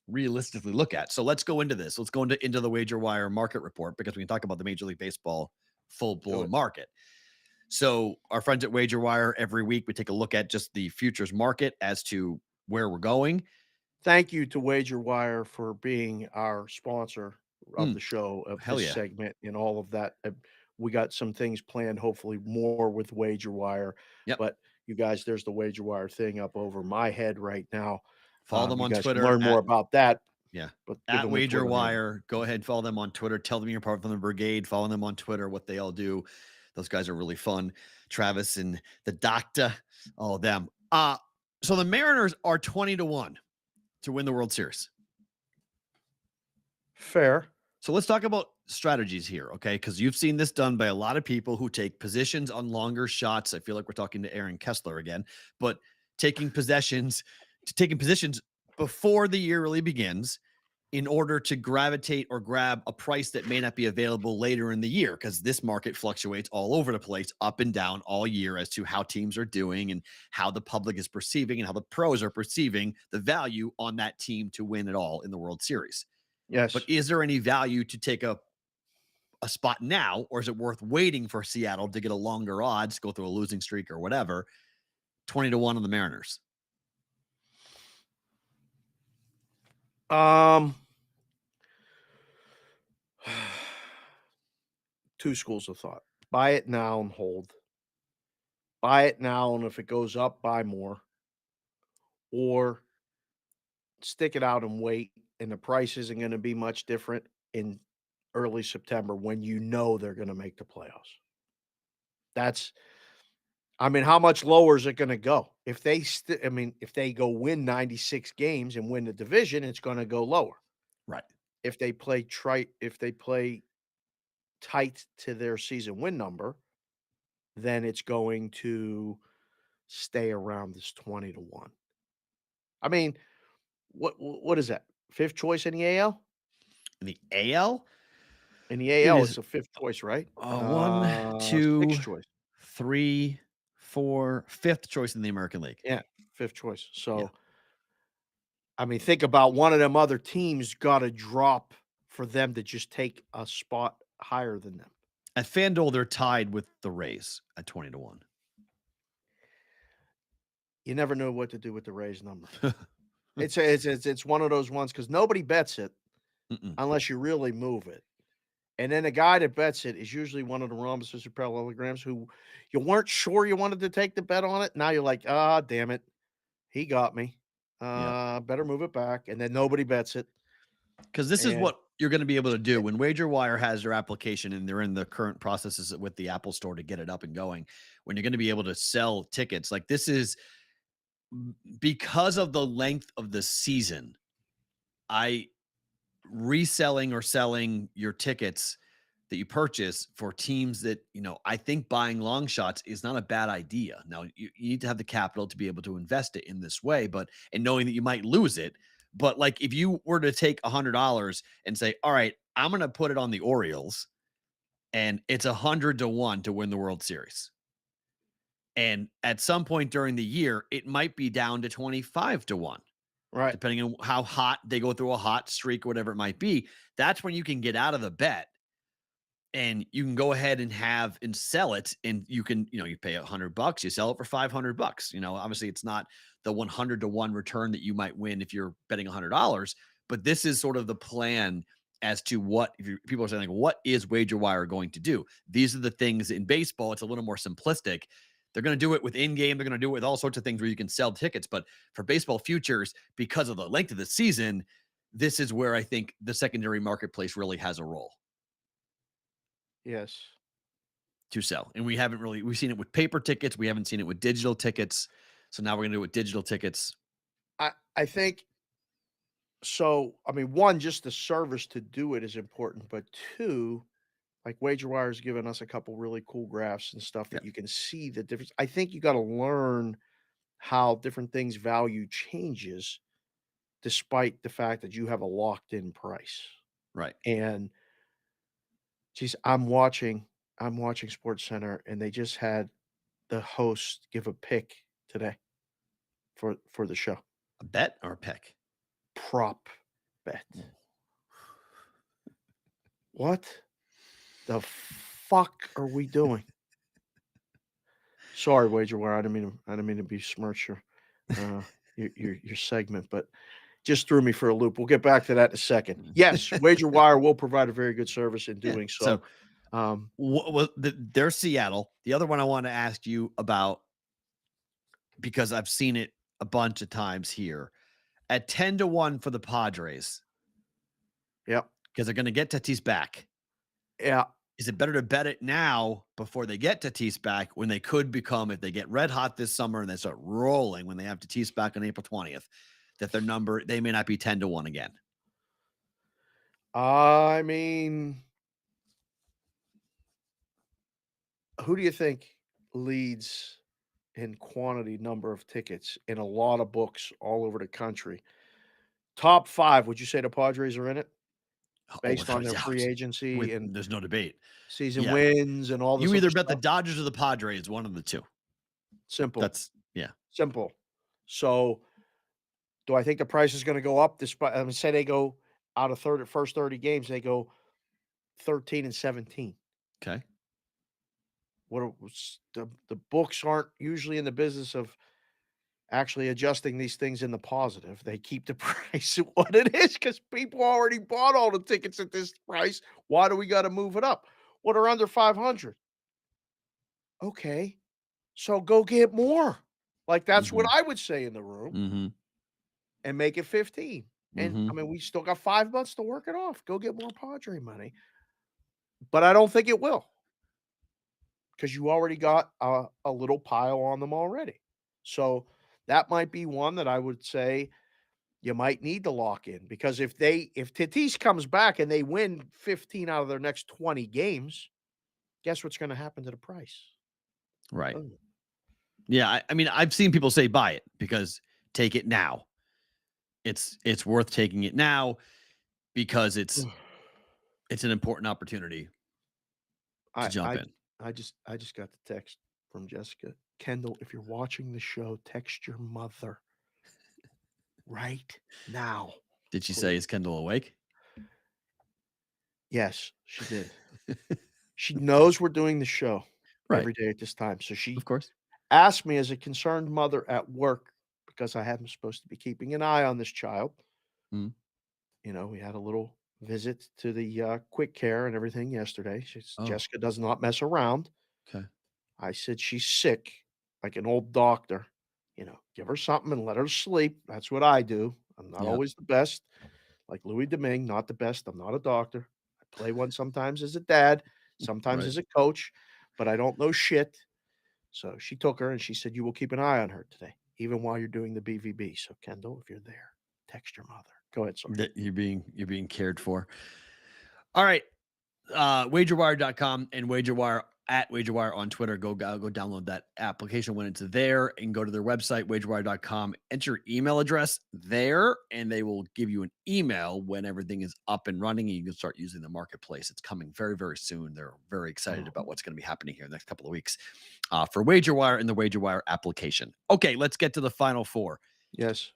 realistically look at. So let's go into this. Let's go into the Wager Wire market report, because we can talk about the Major League Baseball full-blown market. So our friends at Wager Wire, every week we take a look at just the futures market as to where we're going. Thank you to Wager Wire for being our sponsor of the show, of this segment and all of that. We got some things planned, hopefully more with Wager Wire. Yep. But you guys, there's the Wager Wire thing up over my head right now. Follow them on Twitter. Learn more about that. Yeah. But at Wager Wire, go ahead and follow them on Twitter. Tell them you're part from the brigade. Follow them on Twitter, what they all do. Those guys are really fun. Travis and the doctor, all of them. So the Mariners are 20-1 to win the World Series. Fair. So let's talk about strategies here, okay? Because you've seen this done by a lot of people who take positions on longer shots. I feel like we're talking to Aaron Kessler again, but taking positions before the year really begins in order to gravitate or grab a price that may not be available later in the year, because this market fluctuates all over the place, up and down all year, as to how teams are doing and how the public is perceiving and how the pros are perceiving the value on that team to win it all in the World Series. Yes. But is there any value to take a spot now, or is it worth waiting for Seattle to get a longer odds, go through a losing streak or whatever? 20-1 on the Mariners. Two schools of thought. Buy it now and hold. Buy it now, and if it goes up, buy more. Or stick it out and wait, and the price isn't going to be much different in early September when you know they're going to make the playoffs. How much lower is it going to go? If they go win 96 games and win the division, it's going to go lower. Right. If they play tight to their season win number, then it's going to stay around this 20-1. I mean, what is that? Fifth choice in the AL? In the AL? In the AL, it's a fifth choice, right? 1, 2, sixth choice. 3, 4, fifth choice in the American League. Yeah, fifth choice. So, think about one of them other teams got to drop for them to just take a spot higher than them. At FanDuel, they're tied with the Rays at 20-1. You never know what to do with the Rays number. It's one of those ones because nobody bets it unless you really move it. And then the guy that bets it is usually one of the rhombuses or parallelograms who you weren't sure you wanted to take the bet on it. Now you're like, damn it. He got me. Better move it back. And then nobody bets it. Because this is what you're going to be able to do when Wager Wire has their application and they're in the current processes with the Apple Store to get it up and going. When you're going to be able to sell tickets, like this is because of the length of the season. Reselling or selling your tickets that you purchase for teams that, I think buying long shots is not a bad idea. Now you need to have the capital to be able to invest it in this way, and knowing that you might lose it. But like if you were to take $100 and say, all right, I'm going to put it on the Orioles and it's 100-1 to win the World Series. And at some point during the year, it might be down to 25-1. Right. Depending on how hot they go through a hot streak or whatever it might be. That's when you can get out of the bet and you can go ahead and sell it. And you can, you pay $100, you sell it for $500. Obviously it's not the 100-1 return that you might win if you're betting $100, but this is sort of the plan as to what people are saying, like, what is Wager Wire going to do? These are the things in baseball. It's a little more simplistic. They're going to do it with in-game. They're going to do it with all sorts of things where you can sell tickets. But for baseball futures, because of the length of the season, this is where I think the secondary marketplace really has a role. Yes. To sell. And we've seen it with paper tickets. We haven't seen it with digital tickets. So now we're going to do it with digital tickets. I think so. I mean, one, just the service to do it is important, but two, like WagerWire has given us a couple really cool graphs and stuff that you can see the difference. I think you got to learn how different things value changes despite the fact that you have a locked in price. Right. And geez, I'm watching Sports Center, and they just had the host give a pick today for the show. A bet or a pick? Prop bet. What the fuck are we doing? Sorry, WagerWire. I didn't mean to besmirch your segment, but just threw me for a loop. We'll get back to that in a second. Yes, WagerWire will provide a very good service in doing so. There's Seattle. The other one I want to ask you about, because I've seen it a bunch of times here, at 10-1 for the Padres. Yep. Because they're going to get Tatis back. Yeah. Is it better to bet it now before they get Tatis back, when they could become, if they get red hot this summer and they start rolling when they have Tatis back on April 20th, that their number, they may not be 10-1 again? I mean, who do you think leads in quantity number of tickets in a lot of books all over the country? Top 5, would you say the Padres are in it? Based on their free agency and there's no debate. Season wins and all this. You either bet the Dodgers or the Padres, one of the two. Simple. Simple. So do I think the price is going to go up despite, I mean, say they go out of first 30 games, they go 13-17. Okay. The books aren't usually in the business of actually adjusting these things in the positive. They keep the price at what it is because people already bought all the tickets at this price. Why do we got to move it up? What are under 500? Okay. So go get more. Like that's what I would say in the room and make it 15. And I mean, we still got 5 months to work it off. Go get more Padre money. But I don't think it will, because you already got a little pile on them already. So that might be one that I would say you might need to lock in, because if Tatis comes back and they win 15 out of their next 20 games, guess what's going to happen to the price? Right. Oh. Yeah. I mean, I've seen people say buy it because take it now. It's worth taking it now because it's an important opportunity to jump in. I just got the text from Jessica. Kendall, if you're watching the show, text your mother right now. Did she say, is Kendall awake? Yes, she did. She knows we're doing the show every day at this time. So she, of course, asked me as a concerned mother at work, because I am supposed to be keeping an eye on this child. You know, we had a little visit to the quick care and everything yesterday. Jessica does not mess around. Okay. I said, she's sick, like an old doctor. You know, give her something and let her sleep. That's what I do. I'm not always the best. Like Louis Domingue, not the best. I'm not a doctor. I play one sometimes as a dad, sometimes as a coach, but I don't know shit. So she took her and she said, you will keep an eye on her today, even while you're doing the BVB. So Kendall, if you're there, text your mother. Go ahead, sorry. You're being cared for. All right. Wagerwire.com and WagerWire at WagerWire on Twitter. Go download that application when it's there and go to their website, wagerwire.com. Enter your email address there, and they will give you an email when everything is up and running and you can start using the marketplace. It's coming very, very soon. They're very excited about what's going to be happening here in the next couple of weeks for WagerWire and the WagerWire application. Okay, let's get to the Final Four. Yes.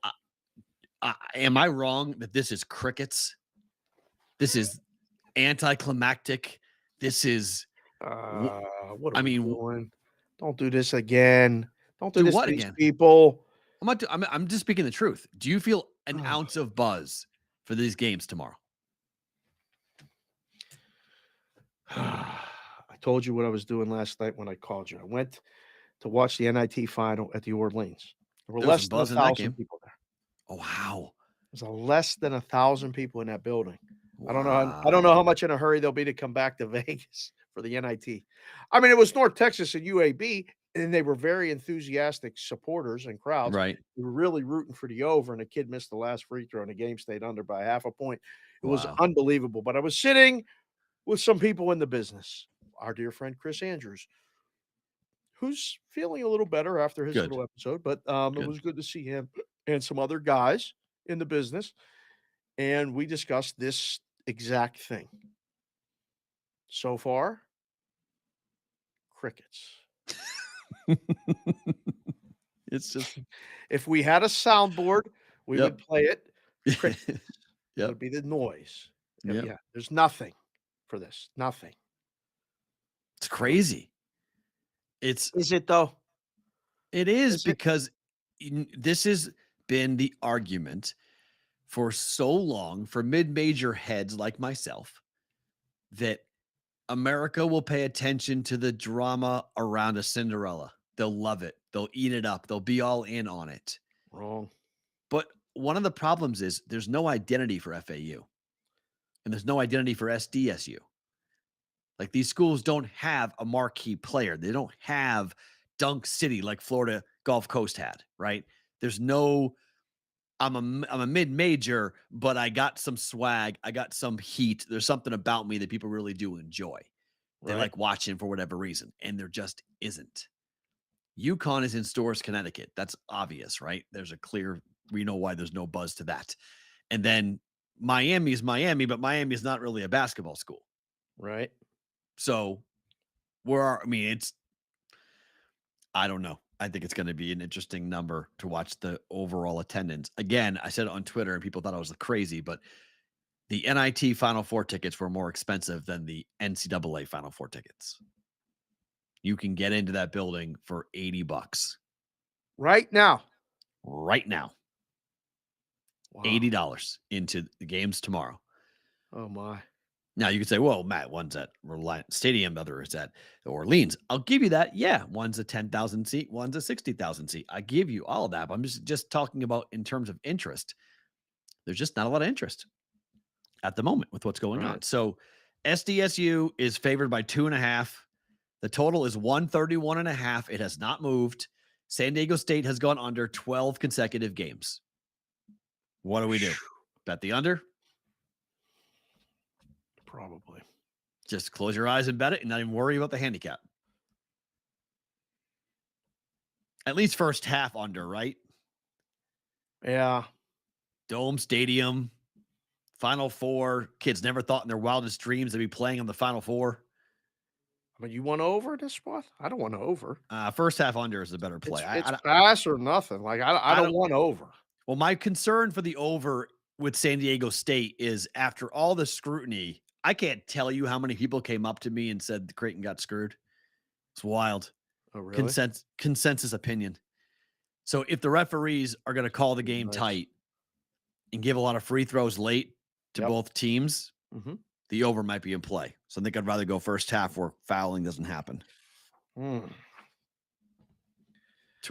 Am I wrong that this is crickets? This is anticlimactic. This is what are we doing? Don't do this again. Don't do this what to these again? people. I'm just speaking the truth. Do you feel an ounce of buzz for these games tomorrow? I told you what I was doing last night when I called you. I went to watch the NIT final at the Orleans. There were There was less some than buzz in that 1,000 game. people there. Oh, wow. There's less than 1,000 people in that building. I don't know Wow. how much in a hurry they'll be to come back to Vegas for the NIT. I mean, it was North Texas and UAB, and they were very enthusiastic supporters and crowds. Right. We were really rooting for the over, and the kid missed the last free throw, and the game stayed under by half a point. It was Wow. unbelievable. But I was sitting with some people in the business. Our dear friend Chris Andrews, who's feeling a little better after his Good. little episode, but it Good. was good to see him and some other guys in the business. And we discussed this exact thing. So far, crickets. It's just If we had a soundboard, we would play it. Crickets. It Yep. would be the noise. Yep. Yeah, there's nothing for this. Nothing. It's crazy. Is it though? It is Is it? because this has been the argument for so long for mid-major heads like myself that America will pay attention to the drama around a Cinderella. They'll love it. They'll eat it up. They'll be all in on it. Wrong. But one of the problems is there's no identity for FAU and there's no identity for SDSU. Like these schools don't have a marquee player. They don't have Dunk City like Florida Gulf Coast had, right? There's no I'm a mid-major, but I got some swag. I got some heat. There's something about me that people really do enjoy. They Right. like watching for whatever reason, and there just isn't. UConn is in Stores, Connecticut. That's obvious, right? There's a clear, we know why there's no buzz to that. And then Miami is Miami, but Miami is not really a basketball school. Right. So I don't know. I think it's going to be an interesting number to watch the overall attendance. Again, I said it on Twitter and people thought I was crazy, but the NIT Final Four tickets were more expensive than the NCAA Final Four tickets. You can get into that building for $80 Right now. right now. Wow. $80 into the games tomorrow. Oh my. Now you could say, well, Matt, one's at Reliant Stadium, the other is at Orleans. I'll give you that. Yeah, one's a 10,000 seat, one's a 60,000 seat. I give you all of that. But I'm just talking about in terms of interest. There's just not a lot of interest at the moment with what's going on. So SDSU is favored by 2.5. The total is 131.5. It has not moved. San Diego State has gone under 12 consecutive games. What do we do? Bet the under? Probably. Just close your eyes and bet it and not even worry about the handicap. At least first half under, right? Yeah. Dome Stadium, Final Four. Kids never thought in their wildest dreams they'd be playing on the Final Four. I mean, you want over this spot? I don't want to over. First half under is a better play. It's pass or nothing. Like I don't want over. Well, my concern for the over with San Diego State is after all the scrutiny, I can't tell you how many people came up to me and said Creighton got screwed. It's wild. Oh, really? Consensus opinion. So if the referees are going to call the game tight and give a lot of free throws late to both teams, the over might be in play. So I think I'd rather go first half where fouling doesn't happen to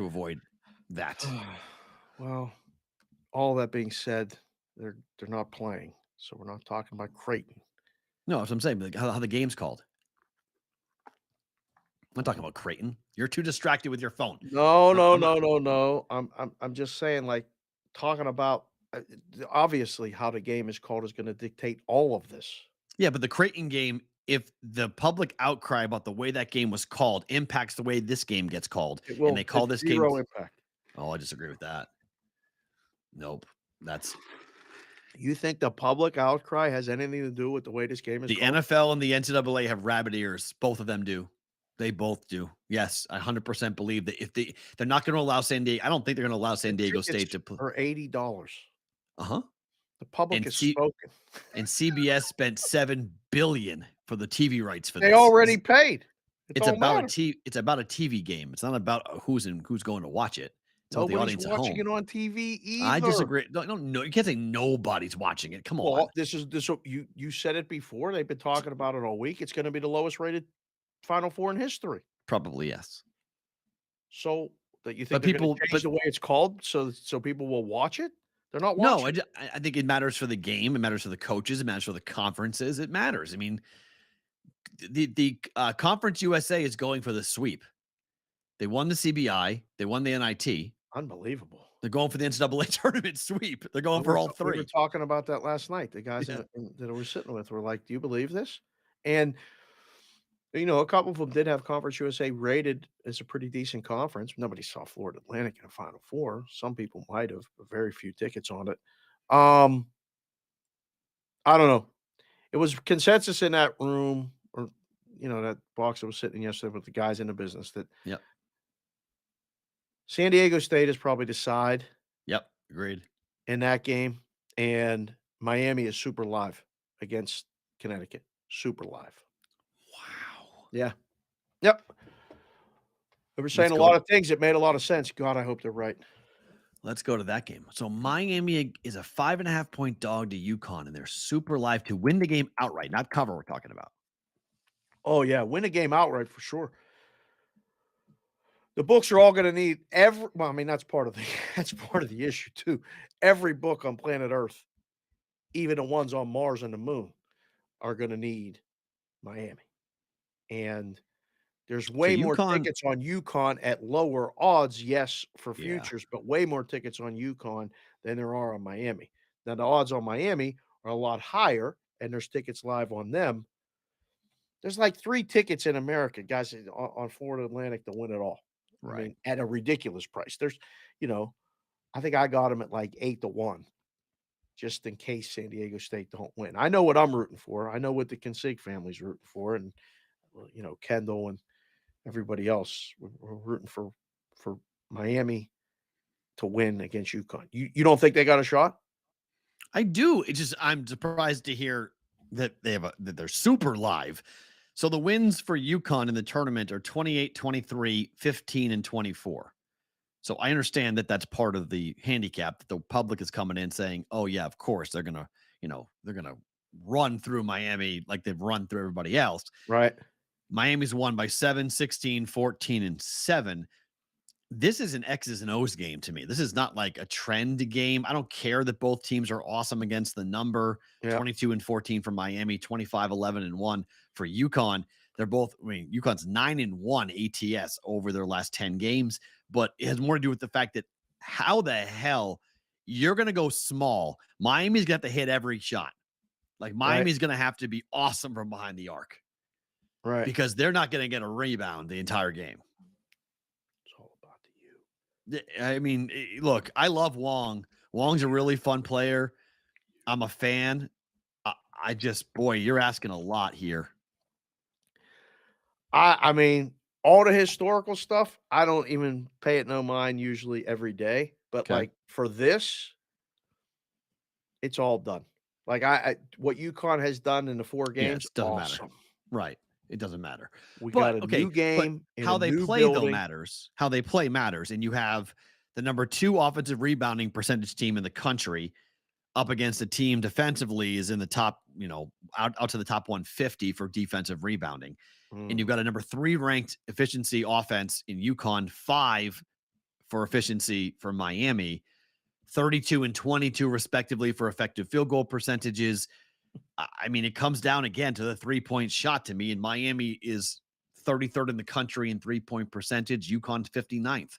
avoid that. Well, all that being said, they're not playing, so we're not talking about Creighton. No, that's what I'm saying. Like how the game's called. I'm not talking about Creighton. You're too distracted with your phone. No. I'm just saying, like, talking about obviously how the game is called is going to dictate all of this. Yeah, but the Creighton game, if the public outcry about the way that game was called impacts the way this game gets called, and they call this game zero impact. Oh, I disagree with that. Nope. You think the public outcry has anything to do with the way this game is the called? NFL and the NCAA have rabbit ears. Both of them do. They both do. Yes, I 100% believe that if they're not going to allow San Diego, I don't think they're going to allow San Diego State to play for $80. The public and is spoken. And CBS spent $7 billion for the TV rights for this. They already paid. It's about a TV game. It's not about who's going to watch it. It's about the audience at home. Watching it on TV either. I disagree. No, you can't say nobody's watching it. Come on. Well, this. You said it before. They've been talking about it all week. It's going to be the lowest rated Final Four in history. Probably yes. So that you think But they're going people, to change but the way it's called so people will watch it? They're not no, watching. I think it matters for the game. It matters for the coaches. It matters for the conferences. It matters. I mean, the Conference USA is going for the sweep. They won the CBI. They won the NIT. Unbelievable. They're going for the NCAA tournament sweep. They're going for all We were three. talking about that last night. The guys Yeah. that we're sitting with were like, "Do you believe this?" And a couple of them did have Conference USA rated as a pretty decent conference. Nobody saw Florida Atlantic in a Final Four. Some people might have, but very few tickets on it. I don't know. It was consensus in that room, or that box that was sitting yesterday with the guys in the business, that Yep. San Diego State is probably the side Yep. Agreed. in that game, and Miami is super live against Connecticut. Super live. Wow. Yeah. Yep. They were saying Let's a go. lot of things that made a lot of sense. God, I hope they're right. Let's go to that game. So Miami is a 5.5-point dog to UConn, and they're super live to win the game outright, not cover. We're talking about. Oh yeah, win a game outright for sure. The books are all going to need well, I mean, that's part of the issue too. Every book on planet Earth, even the ones on Mars and the moon, are going to need Miami. And there's way more tickets on UConn at lower odds, yes, for futures, but way more tickets on UConn than there are on Miami. Now, the odds on Miami are a lot higher, and there's tickets live on them. There's like 3 tickets in America, guys, on Florida Atlantic to win it all. Right. I mean, at a ridiculous price. There's, I think I got them at like 8-1, just in case San Diego State don't win. I know what I'm rooting for. I know what the Consig family's rooting for, and Kendall and everybody else. We're rooting for Miami to win against UConn. You don't think they got a shot? I do. It's just I'm surprised to hear that that they're super live. So the wins for UConn in the tournament are 28, 23, 15, and 24. So I understand that that's part of the handicap, that the public is coming in saying, "Oh yeah, of course they're gonna, they're gonna run through Miami like they've run through everybody else." Right. Miami's won by 7, 16, 14, and 7. This is an X's and O's game to me. This is not like a trend game. I don't care that both teams are awesome against the number. 22 and 14 for Miami, 25, 11 and 1 for UConn. They're both, UConn's 9 and 1 ATS over their last 10 games, but it has more to do with the fact that how the hell you're going to go small. Miami's got to hit every shot. Like Miami's going to have to be awesome from behind the arc. Right. Because they're not going to get a rebound the entire game. It's all about you. I mean, look, I love Wong. Wong's a really fun player. I'm a fan. I just, boy, you're asking a lot here. I mean, all the historical stuff, I don't even pay it no mind usually every day. But like for this, it's all done. Like what UConn has done in the 4 games, doesn't awesome. matter. Right. It doesn't matter. We got a new game. How they play though matters. How they play matters. And you have the number 2 offensive rebounding percentage team in the country up against a team defensively is in the top, out to the top 150 for defensive rebounding. And you've got a number 3 ranked efficiency offense in UConn, 5 for efficiency for Miami, 32 and 22 respectively for effective field goal percentages. I mean, it comes down again to the 3-point shot to me, and Miami is 33rd in the country in 3-point percentage. UConn's 59th.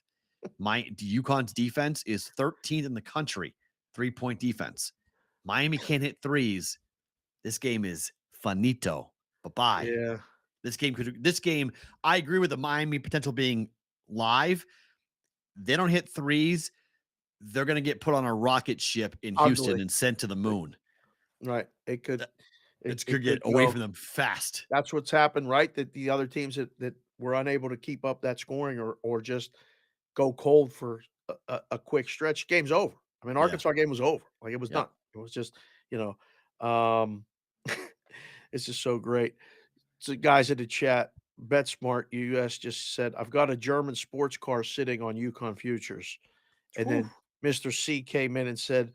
UConn's defense is 13th in the country, 3-point defense. Miami can't hit threes. This game is finito. Bye-bye. Yeah. This game, I agree with the Miami potential being live. They don't hit threes. They're going to get put on a rocket ship in Houston and sent to the moon. Right. It could get away from them fast. That's what's happened, right? That the other teams that were unable to keep up that scoring or just go cold for a quick stretch, game's over. I mean, Arkansas game was over. Like it was done. It was just, it's just so great. So guys in the chat, BetSmart US just said, I've got a German sports car sitting on UConn futures. And then Mr. C came in and said,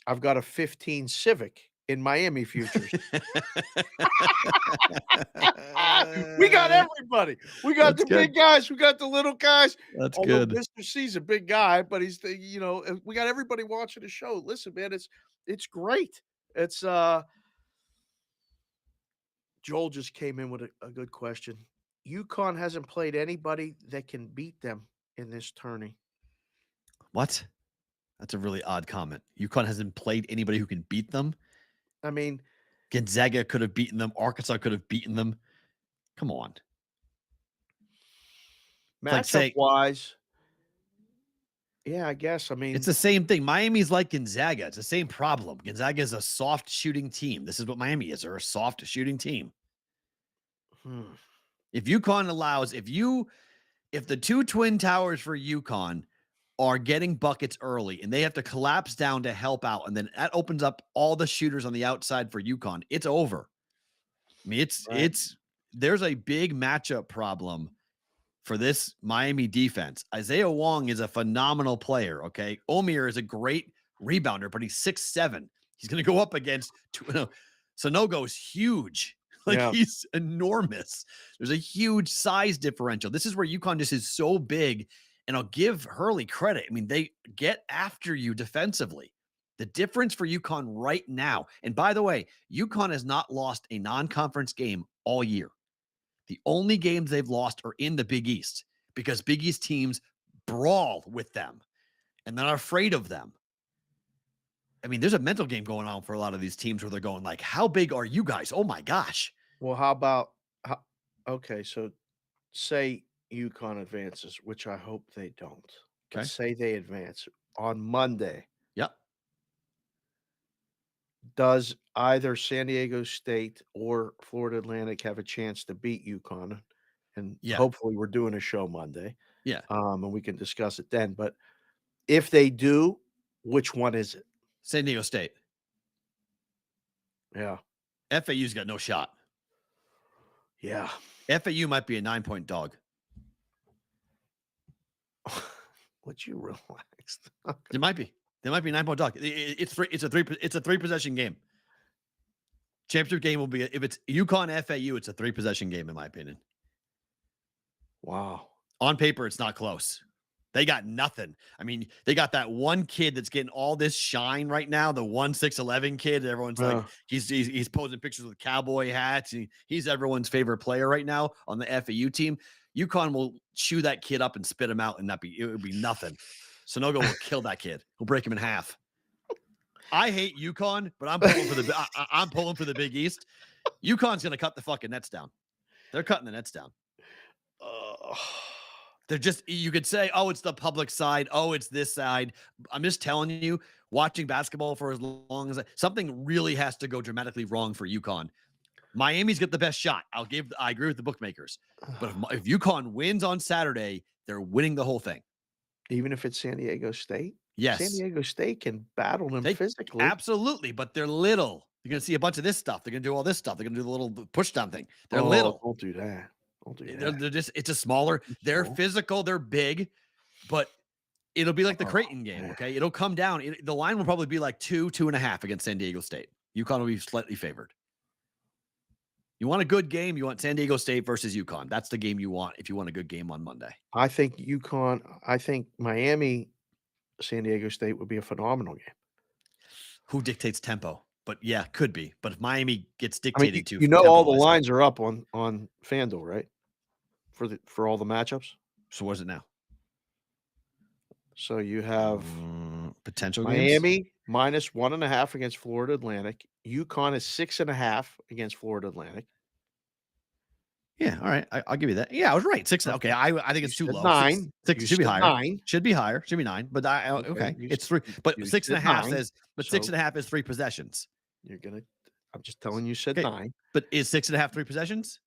I've got a 15 Civic in Miami futures. We got everybody. We got That's the big guys. We got the little guys. That's Although good. Mr. C's a big guy, but he's the, we got everybody watching the show. Listen, man, it's great. It's Joel just came in with a good question. UConn hasn't played anybody that can beat them in this tourney. What? That's a really odd comment. UConn hasn't played anybody who can beat them. I mean, Gonzaga could have beaten them. Arkansas could have beaten them. Come on. matchup wise, yeah, I guess. I mean, It's the same thing. Miami's like Gonzaga. It's the same problem. Gonzaga is a soft shooting team. This is what Miami is. They're a soft shooting team. If UConn allows, if the two twin towers for UConn are getting buckets early and they have to collapse down to help out, and then that opens up all the shooters on the outside for UConn, it's over. I mean, there's a big matchup problem for this Miami defense. Isaiah Wong is a phenomenal player. Okay. Omir is a great rebounder, but he's 6'7". He's going to go up against Sanogo's huge. He's enormous. There's a huge size differential. This is where UConn just is so big, and I'll give Hurley credit. I mean, they get after you defensively. The difference for UConn right now, and by the way, UConn has not lost a non-conference game all year. The only games they've lost are in the Big East because Big East teams brawl with them and they're not afraid of them. I mean, there's a mental game going on for a lot of these teams where they're going like, how big are you guys? Oh my gosh. Well, how about, okay, so say UConn advances, which I hope they don't. Okay. Say they advance on Monday. Yep. Does either San Diego State or Florida Atlantic have a chance to beat UConn? And hopefully we're doing a show Monday. Yeah. And we can discuss it then. But if they do, which one is it? San Diego State. Yeah. FAU's got no shot. Yeah. FAU might be a 9-point dog. Would you relax? It might be. They might be 9-point dog. It's a three possession game. Championship game will be, if it's UConn FAU, it's a 3-possession game in my opinion. Wow. On paper, it's not close. They got nothing. I mean, they got that one kid that's getting all this shine right now. The 6'11" kid. Everyone's like, he's posing pictures with cowboy hats. He's everyone's favorite player right now on the FAU team. UConn will chew that kid up and spit him out, and it would be nothing. Sonogo will kill that kid. He'll break him in half. I hate UConn, but I'm pulling for the Big East. UConn's gonna cut the fucking nets down. They're cutting the nets down. They're just, you could say, oh, it's the public side. Oh, it's this side. I'm just telling you, watching basketball for as long as something really has to go dramatically wrong for UConn. Miami's got the best shot. I agree with the bookmakers. But if UConn wins on Saturday, they're winning the whole thing. Even if it's San Diego State? Yes. San Diego State can battle them physically. Absolutely. But they're little. You're going to see a bunch of this stuff. They're going to do all this stuff. They're going to do the little push down thing. They're little. Don't do that. They're just, it's a smaller, they're physical, they're big, but it'll be like the Creighton game. Okay. It'll come down. The line will probably be like 2.5 against San Diego State. UConn will be slightly favored. You want a good game. You want San Diego State versus UConn. That's the game you want if you want a good game on Monday. I think Miami, San Diego State would be a phenomenal game. Who dictates tempo? But yeah, could be. But if Miami gets dictated to, all the lines are up on FanDuel, right? For all the matchups. So what is it now? So you have potential Miami games? minus 1.5 against Florida Atlantic. UConn is 6.5 against Florida Atlantic. Yeah, all right. I'll give you that. Yeah, I was right. 6. Okay, I think it's too low. 9. 6 should be higher. 9. Should be higher. Should be 9. But okay. It's 3. But 6.5 says. But 6.5 is 3 possessions. I'm just telling you. Said 9. But is 6.5 3 possessions?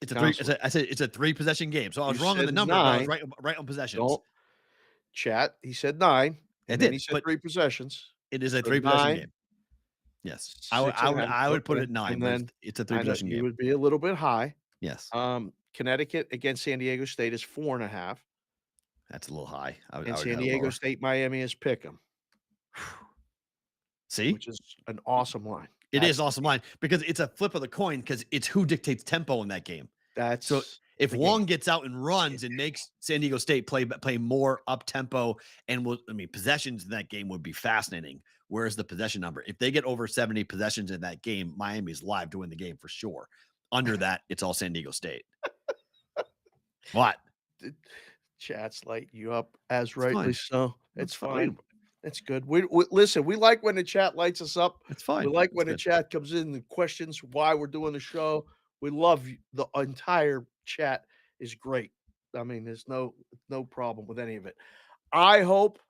It's a 3. I said it's a 3 possession game. So I was wrong on the number. But I was right on possessions. Don't chat. He said 9. And then he said 3 possessions. It is a 3 possession game. Yes, I would put it at 9. And then it's a 3 possession game. It would be a little bit high. Yes. Connecticut against San Diego State is 4.5. That's a little high. San Diego State, Miami is pick 'em. See? which is an awesome line. It is awesome line because it's a flip of the coin because it's who dictates tempo in that game. That's So if the Wong game. gets out and runs and makes San Diego State play more up tempo possessions in that game would be fascinating. Where's the possession number? If they get over 70 possessions in that game, Miami's live to win the game for sure. Under that, it's all San Diego State. What? Chat's light you up as rightly so. It's fine. fine. It's good. We listen. We like when the chat lights us up. It's fine. We like It's when the good. chat comes in and questions why we're doing the show. We love the entire chat is great. I mean, there's no problem with any of it. I hope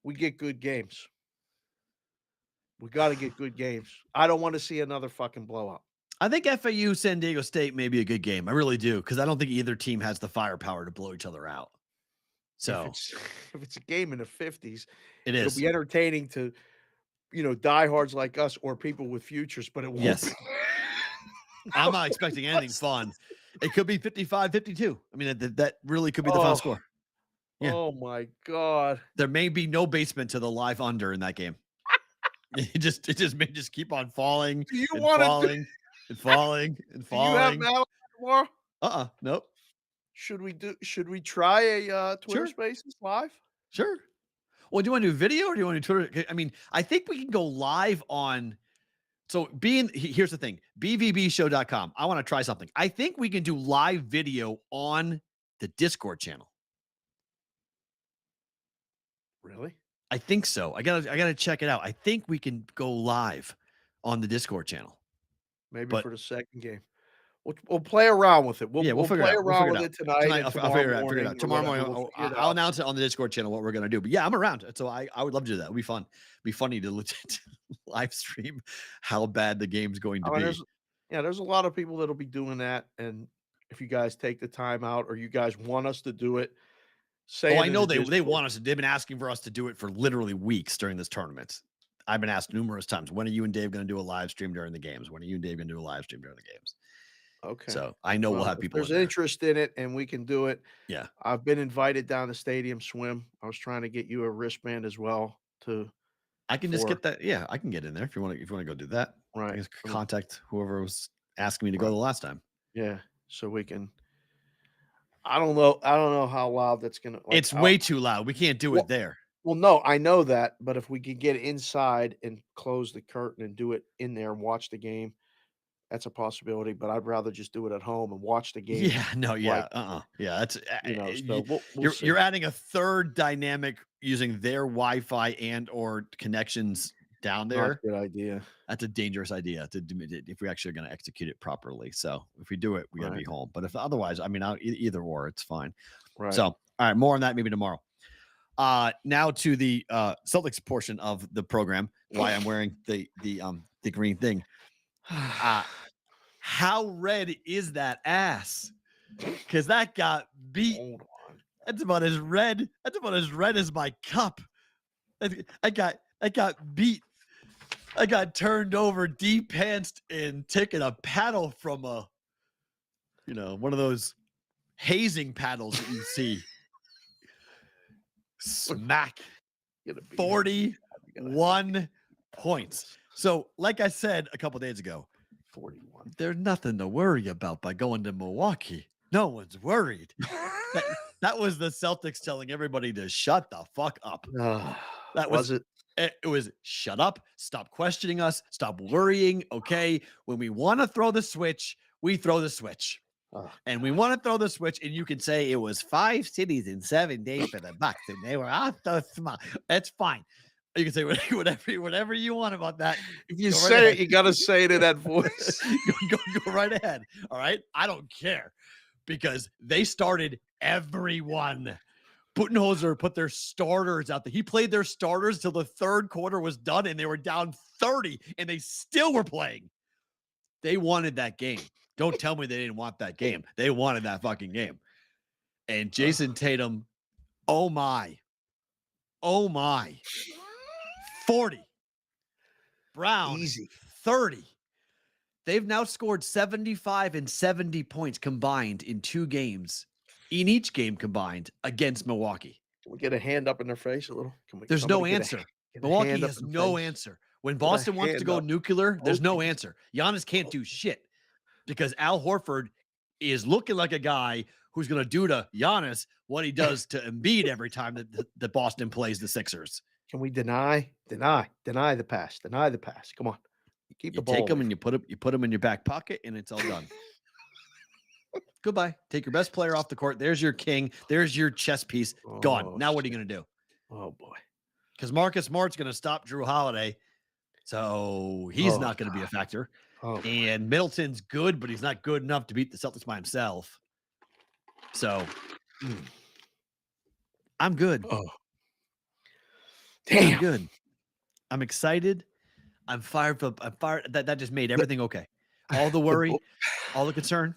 we get good games. We got to get good games. I don't want to see another fucking blowout. I think FAU San Diego State may be a good game. I really do because I don't think either team has the firepower to blow each other out. So if it's a game in the 50s, it'll be entertaining to, diehards like us or people with futures, but it won't. Yes. I'm not expecting anything fun. It could be 55-52. I mean, that really could be the final score. Yeah. Oh my God. There may be no basement to the live under in that game. It may just keep on falling. Do you and want falling and falling and falling? Do you have Malachi tomorrow? Nope. Should we try a Twitter Spaces live? Sure. Well, do you want to do video or do you want to do Twitter? I mean, I think we can go live on. So here's the thing, bvbshow.com. I want to try something. I think we can do live video on the Discord channel. Really? I think so. I gotta check it out. I think we can go live on the Discord channel. Maybe for the second game. We'll play around with it. We'll figure play it out. around with it tonight. I'll figure it out. Tomorrow morning, I'll announce it on the Discord channel what we're gonna do. But yeah, I'm around. So I would love to do that. It'd be fun. It'd be funny to live stream how bad the game's going to be. There's a lot of people that'll be doing that. And if you guys take the time out or you guys want us to do it, I know they want us to. They've been asking for us to do it for literally weeks during this tournament. I've been asked numerous times, when are you and Dave going to do a live stream during the games? When are you and Dave going to do a live stream during the games? Okay. So I know we'll have people. There's interest in it and we can do it. Yeah. I've been invited down to Stadium Swim. I was trying to get you a wristband as well I can just get that. Yeah, I can get in there if you want to go do that. Right. I can contact whoever was asking me to go the last time. Yeah. So we can. I don't know how loud that's gonna. It's way too loud. We can't do it there. Well, no, I know that, but if we could get inside and close the curtain and do it in there and watch the game, that's a possibility. But I'd rather just do it at home and watch the game. Yeah, no, yeah, yeah. That's you're adding a third dynamic using their Wi-Fi and or connections down there. Good idea. That's a dangerous idea to do if we're actually going to execute it properly. So if we do it, we got to be home. But if otherwise, I mean, either or, it's fine. Right. So all right, more on that maybe tomorrow. Now to the Celtics portion of the program. Why I'm wearing the green thing. How red is that ass? Because that got beat. Hold on. That's about as red. That's about as red as my cup. I got beat. I got turned over, de-pantsed, and taken a paddle from one of those hazing paddles that you see. Smack. 41 points. So, like I said a couple days ago, 41. There's nothing to worry about by going to Milwaukee. No one's worried. that was the Celtics telling everybody to shut the fuck up. That was it. It was shut up. Stop questioning us. Stop worrying. Okay. When we want to throw the switch, we throw the switch. And we want to throw the switch, and you can say it was 5 cities in 7 days for the Bucks, and they were off the small. That's fine. You can say whatever you want about that. If you say it, you got to say it in that voice. go right ahead. All right. I don't care because they started everyone. Budenholzer put their starters out there. He played their starters till the third quarter was done, and they were down 30, and they still were playing. They wanted that game. Don't tell me they didn't want that game. They wanted that fucking game. And Jason Tatum, oh my. 40. Brown, easy. 30. They've now scored 75 and 70 points combined in 2 games, in each game combined against Milwaukee. Can we get a hand up in their face a little? There's no answer. Milwaukee has no answer. When Boston wants to go nuclear, there's no answer. Giannis can't do shit because Al Horford is looking like a guy who's going to do to Giannis what he does to Embiid every time that Boston plays the Sixers. Can we deny the pass? Deny the pass. Come on. Keep the ball. Take them and you put them in your back pocket and it's all done. Goodbye. Take your best player off the court. There's your king. There's your chess piece. Gone. Now what are you going to do? Oh, boy. Because Marcus Smart's going to stop Drew Holiday. So he's not going to be a factor. And Middleton's good, but he's not good enough to beat the Celtics by himself. So I'm good. Oh, damn. I'm good. I'm excited. I'm fired up. I'm fired. That just made everything okay. All the worry, all the concern,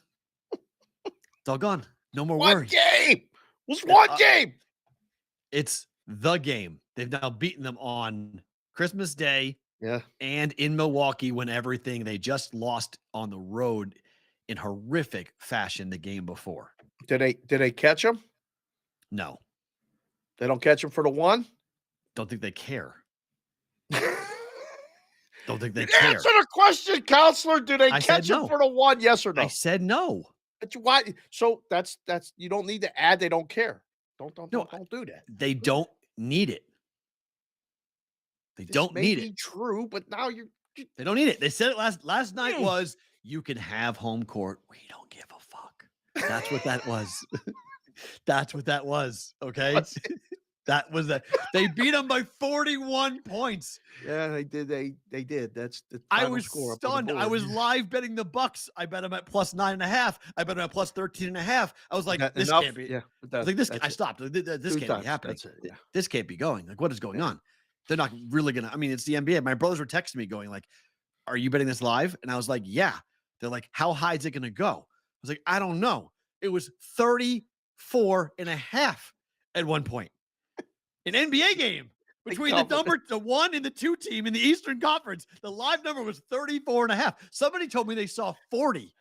it's all gone. No more worry. One game. It was one game. It's the game. They've now beaten them on Christmas Day. Yeah. And in Milwaukee when they just lost on the road in horrific fashion the game before. Did they catch him? No. They don't catch him for the one? Don't think they care. Don't think they care. Answer the question, counselor. Do they catch him for the one? Yes or no? I said no. But why? So that's you don't need to add. They don't care. Don't do that. They don't need it. They don't need it. True, but now they don't need it. They said it last night was you can have home court. We don't give a fuck. That's what that was. That's what that was. Okay. That was that. They beat them by 41 points. Yeah, they did. They did. That's the I was stunned. I was live betting the Bucks. I bet them at plus 9.5. I bet them at plus 13.5. I was like, this can't be. Yeah, I was like, this. I stopped. This can't be happening. This can't be going. Like, what is going on? They're not really gonna. I mean, it's the NBA. My brothers were texting me, going like, "Are you betting this live?" And I was like, "Yeah." They're like, "How high is it gonna go?" I was like, "I don't know." It was 34.5 at one point. An NBA game between the 1 and the 2 team in the Eastern Conference. The live number was 34.5. Somebody told me they saw 40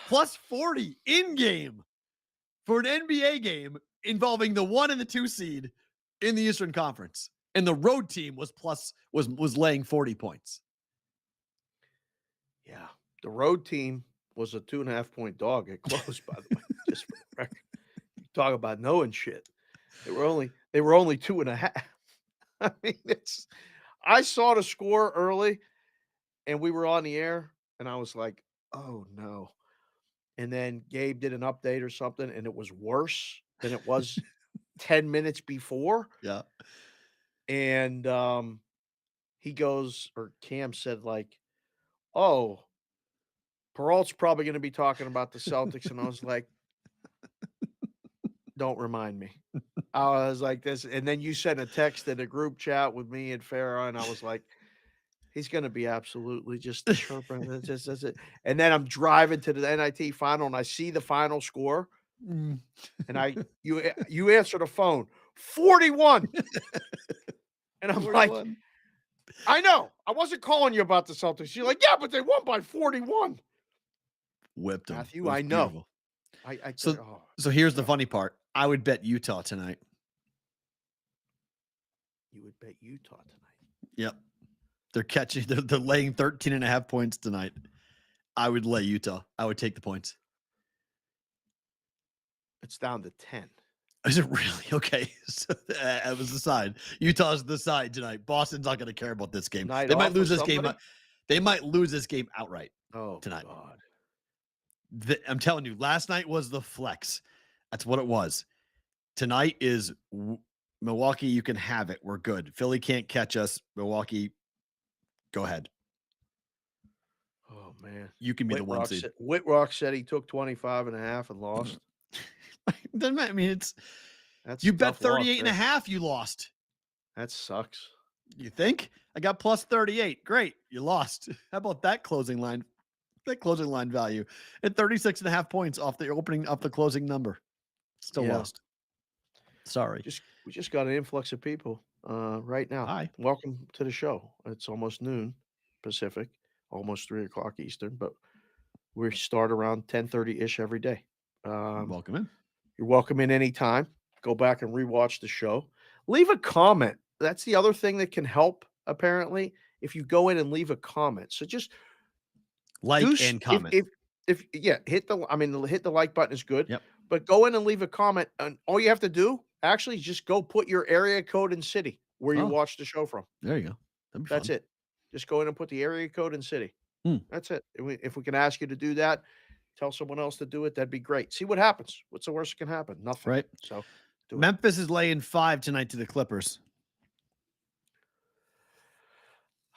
plus 40 in game for an NBA game involving the 1 and the 2 seed in the Eastern Conference. And the road team was laying 40 points. Yeah. The road team was a 2.5-point dog at close, by the way. Just for the record. You talk about knowing shit. They were only 2.5. I mean, I saw the score early and we were on the air and I was like, oh no. And then Gabe did an update or something and it was worse than it was 10 minutes before. Yeah. And he goes, or Cam said, like, oh, Perrault's probably going to be talking about the Celtics. And I was like, don't remind me. I was like this. And then you sent a text in a group chat with me and Farra. And I was like, he's going to be absolutely just chirping. Just it. And then I'm driving to the NIT final and I see the final score. And you answer the phone, 41. And I'm 41. Like, I know. I wasn't calling you about the Celtics. You're like, yeah, but they won by 41. Whipped them. Matthew, I know. So here's the funny part. I would bet Utah tonight. You would bet Utah tonight? Yep. They're laying 13.5 points tonight. I would lay Utah. I would take the points. It's down to 10. Is it really? Okay. So that was the side. Utah's the side tonight. Boston's not going to care about this game. They might lose this game. They might lose this game outright tonight. God. I'm telling you, last night was the flex. That's what it was. Tonight is Milwaukee. You can have it. We're good. Philly can't catch us. Milwaukee, go ahead. Oh, man. You can be the one seed. Whitrock said he took 25.5 and lost. I mean, you bet 38.5, you lost. That sucks. You think? I got plus 38. Great. You lost. How about that closing line? That closing line value at 36.5 points off the closing number. Still lost. Sorry. We just got an influx of people right now. Hi. Welcome to the show. It's almost noon Pacific, almost 3 o'clock Eastern, but we start around 10:30-ish every day. Welcome in. You're welcome in anytime. Go back and rewatch the show. Leave a comment that's the other thing that can help, apparently, if you go in and leave a comment. So just And comment. If hit the like button is good. Yep. But go in and leave a comment, and all you have to do, actually, just go put your area code and city where you watch the show from. There you go. That's it. Just go in and put the area code and city. That's it. If we can ask you to do that, tell someone else to do it, that'd be great. See what happens. What's the worst that can happen? Nothing. Right. So Memphis is laying 5 tonight to the Clippers.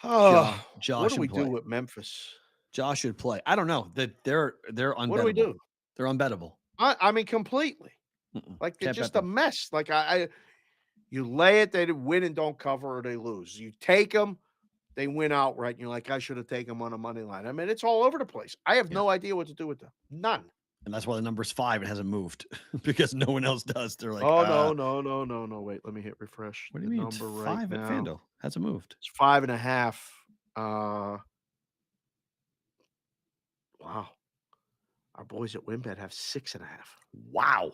Josh, what do we do with Memphis? Josh should play. I don't know. They're unbettable. What do we do? They're unbettable. I mean, completely. Like, they're just a mess. Like, you lay it, they win and don't cover, or they lose. You take them, they win outright, and you're like, I should have taken them on a money line. I mean, it's all over the place. I have no idea what to do with them. None. And that's why the number's 5. It hasn't moved because no one else does. They're like, no. Wait, let me hit refresh. What do you mean? It's 5 at FanDuel. Hasn't moved. It's 5.5. Wow. Our boys at WinBet have 6.5. Wow.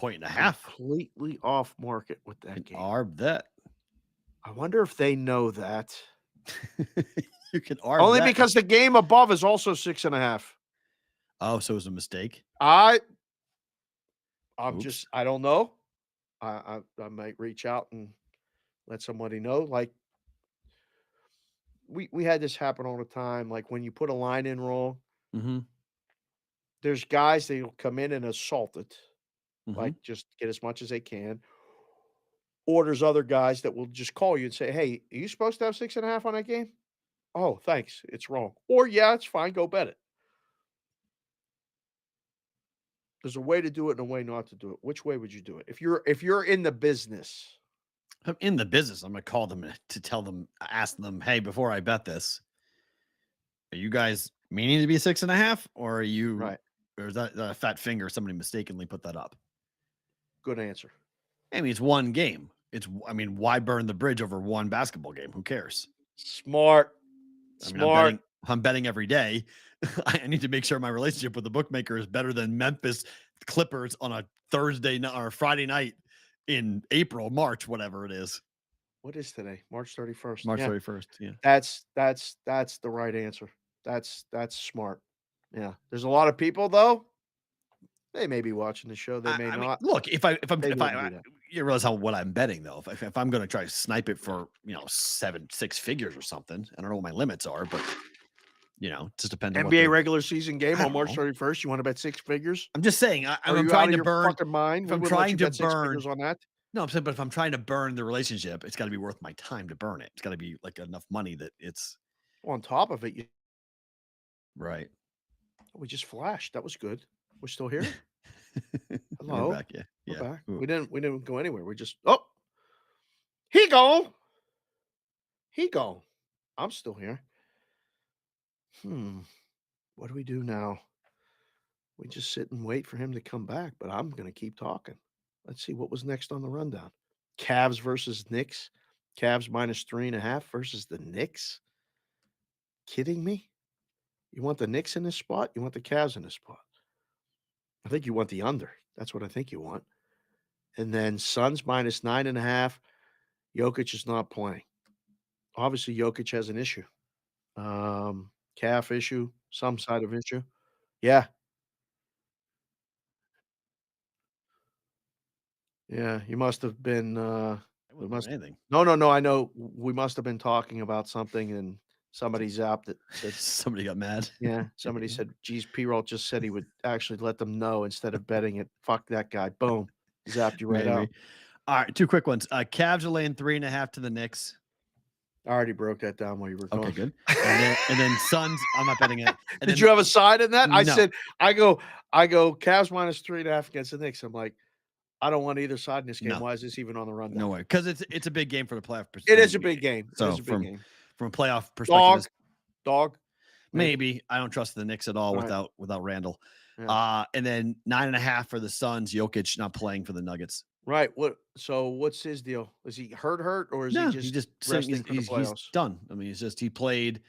1.5. Completely off market with that game. Arb that. I wonder if they know that. You can arb only that. Because the game above is also 6.5. Oh, so it was a mistake. I'm just, I don't know. I might reach out and let somebody know. Like, we had this happen all the time. Like, when you put a line in wrong, there's guys that will come in and assault it. Like, just get as much as they can. Or there's other guys that will just call you and say, hey, are you supposed to have 6.5 on that game? Oh, thanks. It's wrong. Or, yeah, it's fine. Go bet it. There's a way to do it and a way not to do it. Which way would you do it? If you're in the business. If I'm in the business, I'm going to call them to tell them, ask them, hey, before I bet this, are you guys meaning to be 6.5? Or are you, right? Or is that a fat finger? Somebody mistakenly put that up. Good answer. I mean, it's one game. Why burn the bridge over one basketball game? Who cares? Smart. I'm betting every day. I need to make sure my relationship with the bookmaker is better than Memphis Clippers on a Thursday or Friday night in March, whatever it is. What is today? March 31st. March 31st. Yeah. That's the right answer. That's smart. Yeah. There's a lot of people though. They may be watching the show. They may not. Look, if you realize what I'm betting though. If I'm going to try to snipe it for 6 figures or something, I don't know what my limits are, but it just depends. NBA regular season game on March 31st. You want to bet 6 figures? I'm just saying. I'm trying to burn. Mind? If I'm trying to burn on that. No, I'm saying, but if I'm trying to burn the relationship, it's got to be worth my time to burn it. It's got to be like enough money that it's on top of it. Right. We just flashed. That was good. We're still here. Hello. We're back, yeah. We're back. We didn't go anywhere. We just he gone. I'm still here. What do we do now? We just sit and wait for him to come back, but I'm going to keep talking. Let's see what was next on the rundown. Cavs versus Knicks. Cavs -3.5 versus the Knicks. Kidding me? You want the Knicks in this spot? You want the Cavs in this spot? I think you want the under. That's what I think you want. And then Suns -9.5. Jokic is not playing. Obviously, Jokic has an issue. Calf issue, some side of issue. Yeah. Yeah, you must have been anything. No, I know we must have been talking about something and somebody zapped it. Somebody got mad. Yeah, somebody said, geez, Perrault just said he would actually let them know instead of betting it. Fuck that guy. Boom. Zapped you right out. All right, 2 quick ones. Cavs are laying 3.5 to the Knicks. I already broke that down while you were going. Okay, good. And then Suns, I'm not betting it. Did you have a side in that? No. I said, I go Cavs -3.5 against the Knicks. I'm like, I don't want either side in this game. No. Why is this even on the rundown? No way. Because it's a big game for the playoff perspective. It is a big game. So from a playoff perspective. Dog. Maybe. I don't trust the Knicks at all without Randall. Yeah. And then 9.5 for the Suns. Jokic not playing for the Nuggets. Right. What's his deal? Is he hurt or is he just resting for the playoffs? He's done. I mean, he played.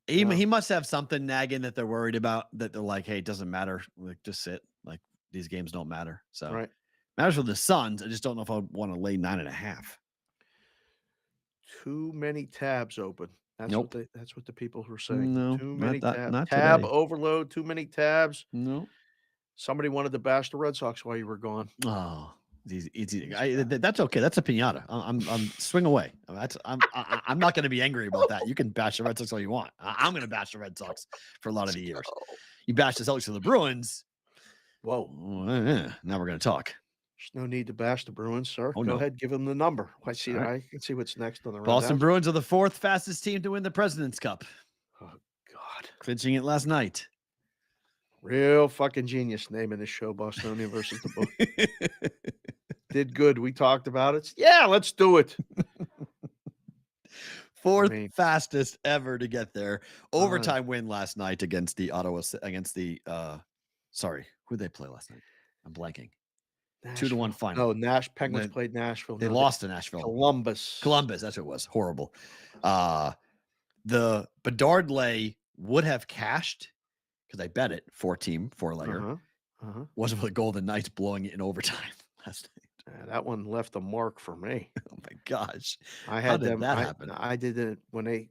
He must have something nagging that they're worried about, that they're like, hey, it doesn't matter. Like, just sit. Like, these games don't matter. So right. Matters for the Suns. I just don't know if I want to lay 9.5. too many tabs open. That's Nope. that's what the people were saying. No, Too not many that. Not tab today. overload, too many tabs. No. Somebody wanted to bash the Red Sox while you were gone. Oh, it's easy. That's okay. That's a pinata. I'm swing away. I'm not going to be angry about that. You can bash the Red Sox all you want. I'm going to bash the Red Sox for a lot of the years. You bash the Celtics or the Bruins. Whoa. Now we're going to talk. There's no need to bash the Bruins, sir. Oh, Go no. ahead, give them the number. I see. All right. I can see what's next on the Boston rundown. Bruins are the 4th fastest team to win the President's Cup. Oh God, Clinching it last night. real fucking genius naming this show Bostonian versus the book. Did good. We talked about it. Yeah, let's do it. 4th fastest ever to get there. Overtime win last night against the sorry, who'd they play last night? I'm blanking. Nashville. 2-1 final. No, Penguins played Nashville. They lost to Nashville. Columbus. That's what it was. Horrible. The Bedard lay would have cashed because I bet it 4-legger. Wasn't for the Golden Knights blowing it in overtime last night. Yeah, that one left a mark for me. Oh my gosh. I had How did them. that happen? I did it when they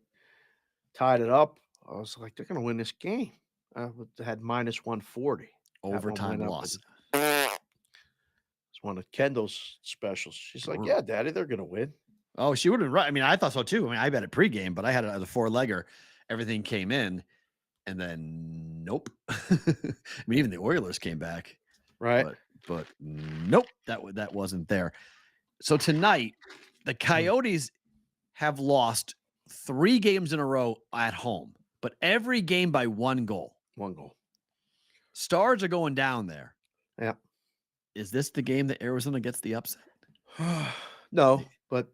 tied it up. I was like, they're going to win this game. I had minus 140. Overtime loss. It's one of Kendall's specials. She's like, yeah, Daddy, they're going to win. Oh, she would have right. I mean, I thought so too. I mean, I bet it pregame, but I had it as a 4-legger. Everything came in, and then nope. I mean, even the Oilers came back. Right. But nope, that wasn't there. So tonight, the Coyotes have lost 3 games in a row at home, but every game by 1 goal. 1 goal. Stars are going down there. Yeah. Is this the game that Arizona gets the upset? No, but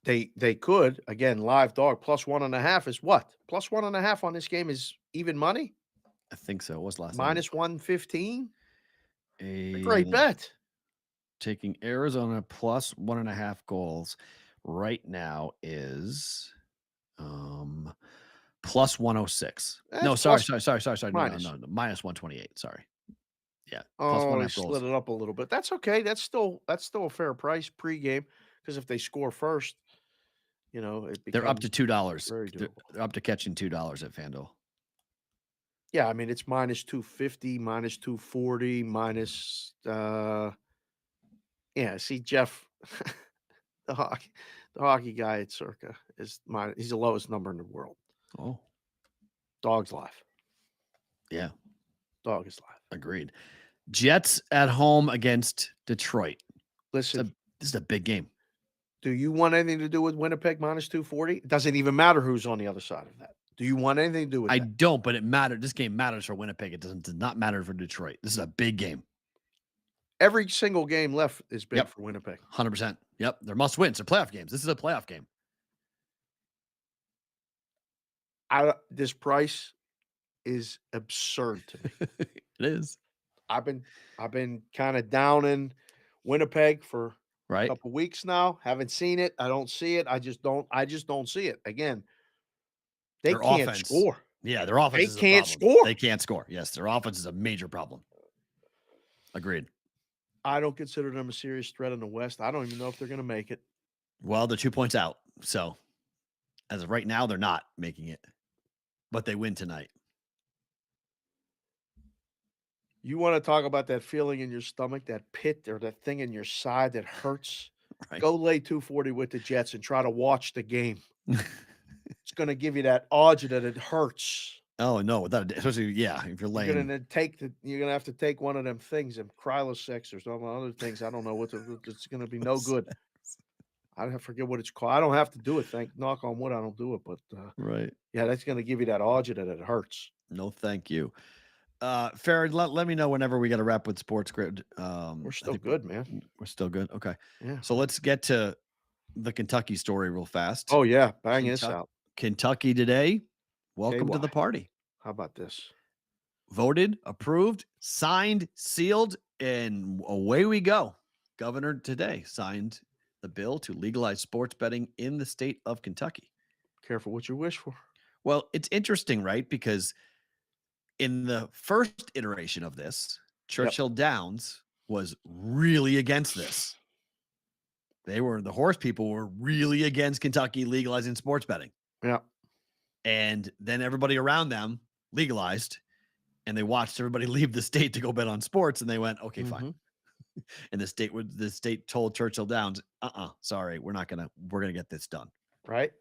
they could. Again, live dog plus 1.5 is what? Plus 1.5 on this game is even money? I think so. It was last minus 115. A great bet. Taking Arizona plus 1.5 goals right now is plus 106. No, sorry. Minus. No, minus 128. Sorry. Yeah. Plus Oh, he slid it up a little bit. That's okay. That's still a fair price pregame because if they score first, they're up to $2. They're up to catching $2 at FanDuel. Yeah, I mean it's minus 250, minus 240, minus. Yeah, see Jeff, the hockey guy at Circa is he's the lowest number in the world. Oh, Dog's live. Yeah, dog is live. Agreed. Jets at home against Detroit. Listen, this is a big game. Do you want anything to do with Winnipeg minus 240? It doesn't even matter who's on the other side of that. Do you want anything to do with that? I don't, but it mattered. This game matters for Winnipeg. It does not matter for Detroit. This is a big game. Every single game left is big for Winnipeg. 100%. Yep. They're must wins. They're playoff games. This is a playoff game. This price is absurd to me. It is. I've been kind of down in Winnipeg for a couple weeks now. Haven't seen it. I don't see it. I just don't see it. Again, they can't score. Yeah, their offense. They can't score. They can't score. Yes, their offense is a major problem. Agreed. I don't consider them a serious threat in the West. I don't even know if they're going to make it. Well, they're 2 points out. So, as of right now, they're not making it. But they win tonight. You want to talk about that feeling in your stomach, that pit or that thing in your side that hurts? Right. Go lay 240 with the Jets and try to watch the game. It's going to give you that agita that it hurts. Oh no, especially if you're laying. You're gonna have to take one of them things, and Krylosix or some other things. I don't know it's gonna be no good. I forget what it's called. I don't have to do it. Knock on wood, I don't do it. But right, yeah, that's gonna give you that agita that it hurts. No, thank you. Farra, let me know whenever we got to wrap with Sports Grid. We're still good, man. We're still good. Okay. Yeah. So let's get to the Kentucky story real fast. Oh yeah, bang this out. Kentucky today. Welcome to the party. How about this? Voted, approved, signed, sealed, and away we go. Governor today signed the bill to legalize sports betting in the state of Kentucky. Careful what you wish for. Well, it's interesting, right? Because in the first iteration of this, Churchill Downs was really against this. The horse people were really against Kentucky legalizing sports betting. Yeah. And then everybody around them legalized, and they watched everybody leave the state to go bet on sports, and they went, okay, fine. And the state told Churchill Downs, sorry, we're going to get this done. Right.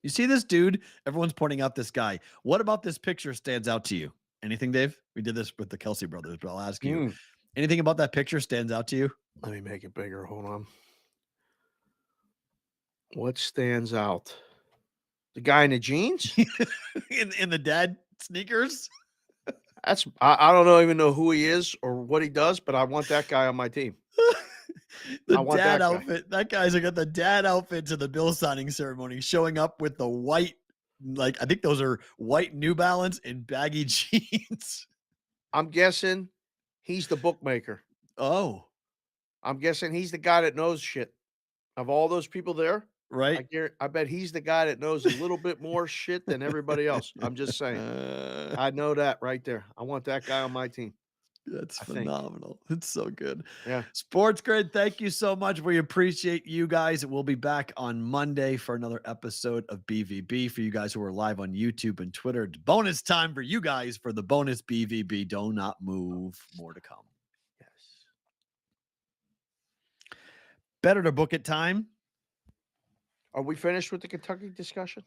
You see this dude? Everyone's pointing out this guy. What about this picture stands out to you? Anything, Dave? We did this with the Kelsey brothers, but I'll ask you. Anything about that picture stands out to you? Let me make it bigger. Hold on. What stands out? The guy in the jeans? in the dad sneakers? I don't even know who he is or what he does, but I want that guy on my team. The dad outfit. That guy's got the dad outfit to the bill signing ceremony, showing up with the white, I think those are white New Balance and baggy jeans. I'm guessing he's the bookmaker. Oh. I'm guessing he's the guy that knows shit. Of all those people there, right? I bet he's the guy that knows a little bit more shit than everybody else. I'm just saying. I know that right there. I want that guy on my team. That's phenomenal. It's so good. Yeah. Sports Grid, thank you so much. We appreciate you guys. We'll be back on Monday for another episode of BVB. For you guys who are live on YouTube and Twitter, it's bonus time for you guys for the bonus BVB. Do not move. More to come. Yes. Better to book it time. Are we finished with the Kentucky discussion?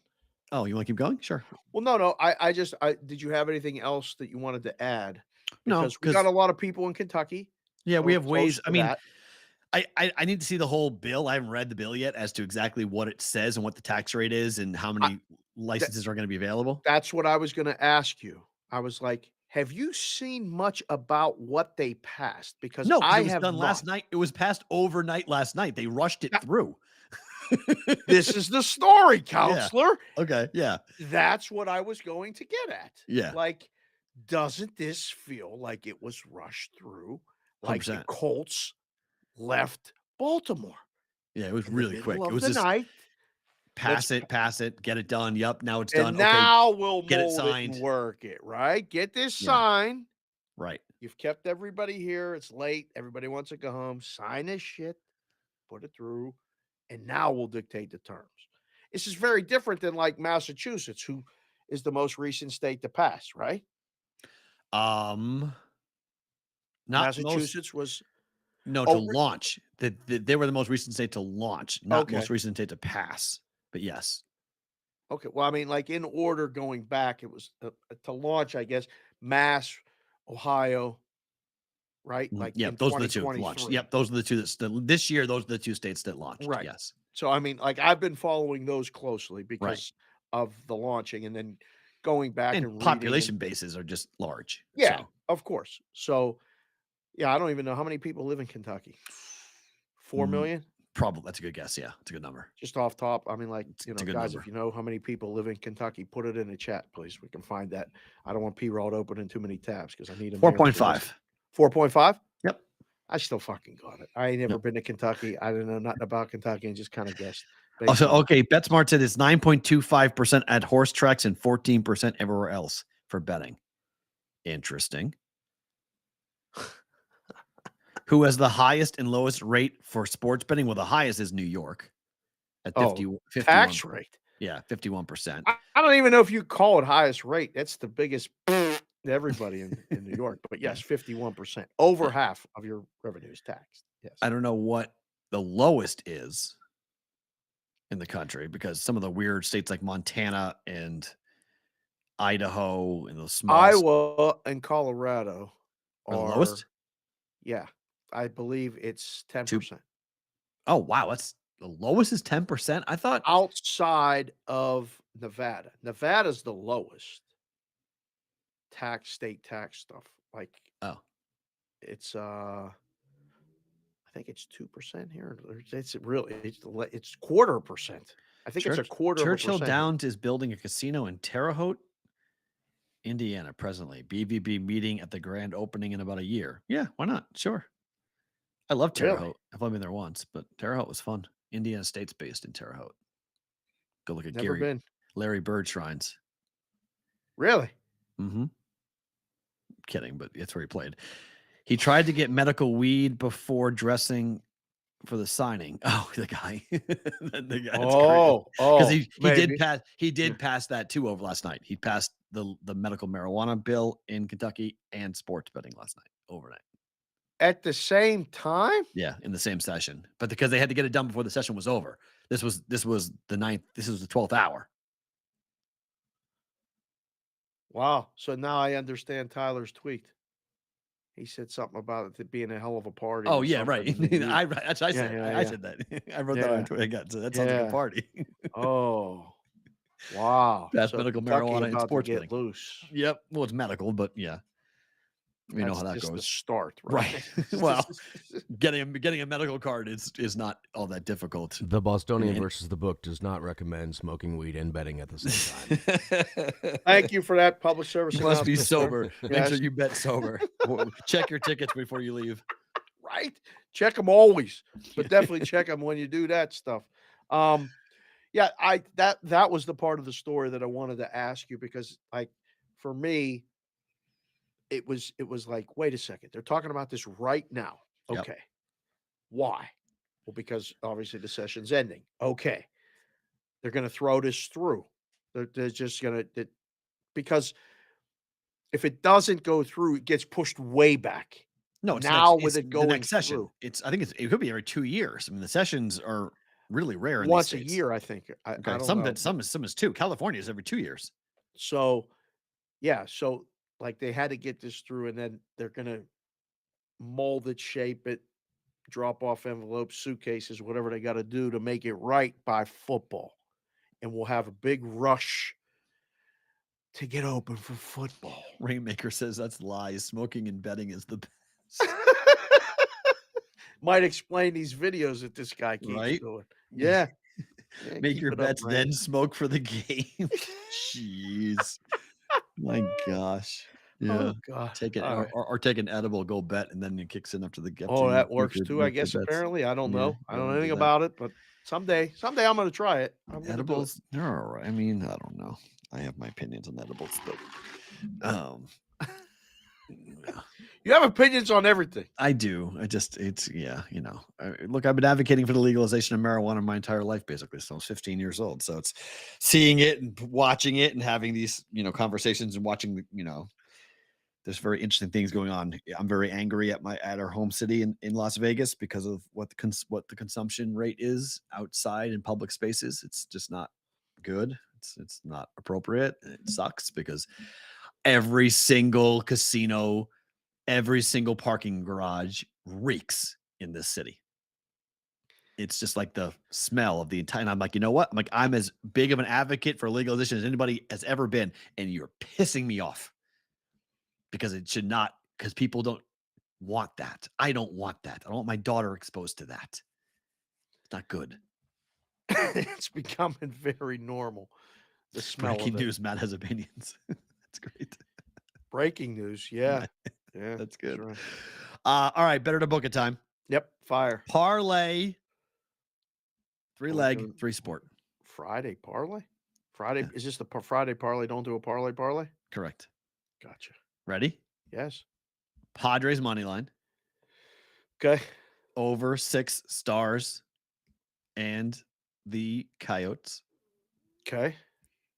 Oh, you want to keep going? Sure. Well, no. I did you have anything else that you wanted to add? Because we got a lot of people in Kentucky. Yeah, we have ways. I mean, that. I need to see the whole bill. I haven't read the bill yet as to exactly what it says and what the tax rate is and how many licenses are going to be available. That's what I was going to ask you. I was like, have you seen much about what they passed? Because no, I it was have done not. last night. It was passed overnight last night. They rushed it through. This is the story, counselor. Yeah. Okay. Yeah. That's what I was going to get at. Yeah. Like, doesn't this feel like it was rushed through? Like 100%. the Colts left Baltimore. Yeah, it was really quick. It was the just night. pass it, get it done. Yep, now it's done. And now we'll get it mold signed. and work it, right? Get this Yeah. signed. Right. You've kept everybody here. It's late. Everybody wants to go home. Sign this shit. Put it through. And now we'll dictate the terms. This is very different than like Massachusetts, who is the most recent state to pass, right? Not Massachusetts was to launch. They were the most recent state to launch, not most recent state to pass. But yes. Okay. Well, I mean, like in order going back, it was to launch, I guess, Mass, Ohio, right? Like, yeah, those are the two launched. Yep, those are the two this year. Those are the two states that launched. Right. Yes. So, I mean, like I've been following those closely because of the launching and then going back and population bases are just large. Yeah, so. of course. So, yeah, I don't even know how many people live in Kentucky. 4 million? Probably. That's a good guess. Yeah, it's a good number. Just off top. I mean, like, guys, number. if you know how many people live in Kentucky, put it in the chat, please. We can find that. I don't want Perrault opening too many tabs because I need them. 4.5. 4.5? Yep. I still fucking got it. I ain't never been to Kentucky. I didn't know nothing about Kentucky and just kind of guessed. Also, okay, BetSmart said it's 9.25% at horse tracks and 14% everywhere else for betting. Interesting. Who has the highest and lowest rate for sports betting? Well, the highest is New York at 51. Tax rate. Yeah, 51%. I don't even know if you call it highest rate. That's the biggest to everybody in New York. But yes, 51%. Over half of your revenue is taxed. Yes. I don't know what the lowest is in the country because some of the weird states like Montana and Idaho and those small Iowa and Colorado are the lowest. Yeah, I believe it's 10%. Oh wow, that's the lowest is 10%. I thought outside of Nevada. Nevada's the lowest state tax stuff. Like it's I think it's 2% here. It's really it's 0.25%. I think it's a quarter. Churchill Downs is building a casino in Terre Haute, Indiana, presently. BVB meeting at the grand opening in about a year. Yeah, why not? Sure. I love Terre Haute. I've only been there once, but Terre Haute was fun. Indiana State's based in Terre Haute. Go look at Larry Bird shrines. Really? Mm-hmm. Kidding, but it's where he played. He tried to get medical weed before dressing for the signing. Oh, the guy. The guy. Because He did pass that too over last night. He passed the medical marijuana bill in Kentucky and sports betting last night overnight. At the same time? Yeah, in the same session. But because they had to get it done before the session was over. This was the 9th. This was the 12th hour. Wow. So now I understand Tyler's tweet. He said something about it being a hell of a party. Oh, yeah, right. That's what I said. I said that. I wrote that on Twitter. So that sounds like a party. Oh, wow. That's medical marijuana and sports get betting. Loose. Yep. Well, it's medical, but yeah. We know how that just goes. The start, right? Well, getting a medical card is not all that difficult. The Bostonian versus the book does not recommend smoking weed and betting at the same time. Thank you for that public service. You must be sober. Make sure you bet sober. Check your tickets before you leave. Right. Check them always, but definitely check them when you do that stuff. Yeah, that was the part of the story that I wanted to ask you because, like, for me. It was like, wait a second. They're talking about this right now. Okay. Yep. Why? Well, because obviously the session's ending. Okay. They're going to throw this through. They're just going to, because if it doesn't go through, it gets pushed way back. No, it's now with it going the next session. Through. I think it could be every 2 years. I mean, the sessions are really rare. Once a year, I think. I don't know. Some is 2. California is every 2 years. So, yeah. So, like they had to get this through, and then they're going to mold it, shape it, drop off envelopes, suitcases, whatever they got to do to make it right by football. And we'll have a big rush to get open for football. Rainmaker says that's lies. Smoking and betting is the best. Might explain these videos that this guy keeps doing. Yeah. Make your bets, then smoke for the game. Jeez. My gosh. Yeah. Oh, God. Take it or take an edible, go bet, and then it kicks in after the game. Oh, that works too, I guess, apparently. I don't know. I don't know anything about it, but someday I'm going to try it. Edibles, they're all right. I mean, I don't know. I have my opinions on edibles, but you have opinions on everything. I do. Look, I've been advocating for the legalization of marijuana my entire life, basically. So I was 15 years old. So it's seeing it and watching it and having these, conversations and watching, there's very interesting things going on. I'm very angry at our home city in Las Vegas because of what the consumption rate is outside in public spaces. It's just not good. It's not appropriate. It sucks because every single casino, every single parking garage reeks in this city. It's just like the smell of the entire. And I'm like, you know what? I'm as big of an advocate for legalization as anybody has ever been, and you're pissing me off because it should not. Because people don't want that. I don't want that. I don't want my daughter exposed to that. It's not good. It's becoming very normal. The smell. Breaking news. Matt has opinions. That's great. Breaking news. Yeah. Yeah. That's good. That's right. All right. Better to book it time. Yep. Fire. Parlay. 3-leg, 3-sport. Friday parlay? Friday. Yeah. Is this the Friday parlay? Don't do a parlay? Correct. Gotcha. Ready? Yes. Padres money line. Okay. Over 6 stars and the Coyotes. Okay.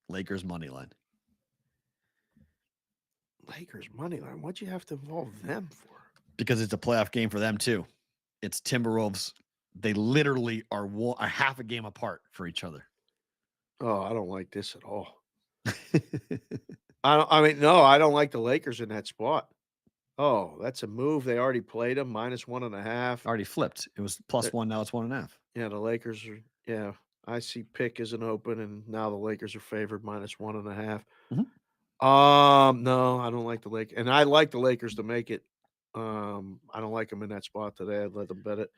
Lakers money line. Lakers money line. What'd you have to involve them for? Because it's a playoff game for them too. It's Timberwolves. They literally are a half a game apart for each other. Oh, I don't like this at all. I don't like the Lakers in that spot. Oh, that's a move. They already played them -1.5. Already flipped. It was +1. Now it's 1.5. Yeah, the Lakers are. Yeah, I see pick isn't open, and now the Lakers are favored -1.5. Mm-hmm. No, I don't like the Lakers, and I like the Lakers to make it. I don't like them in that spot today. I'd let them bet it.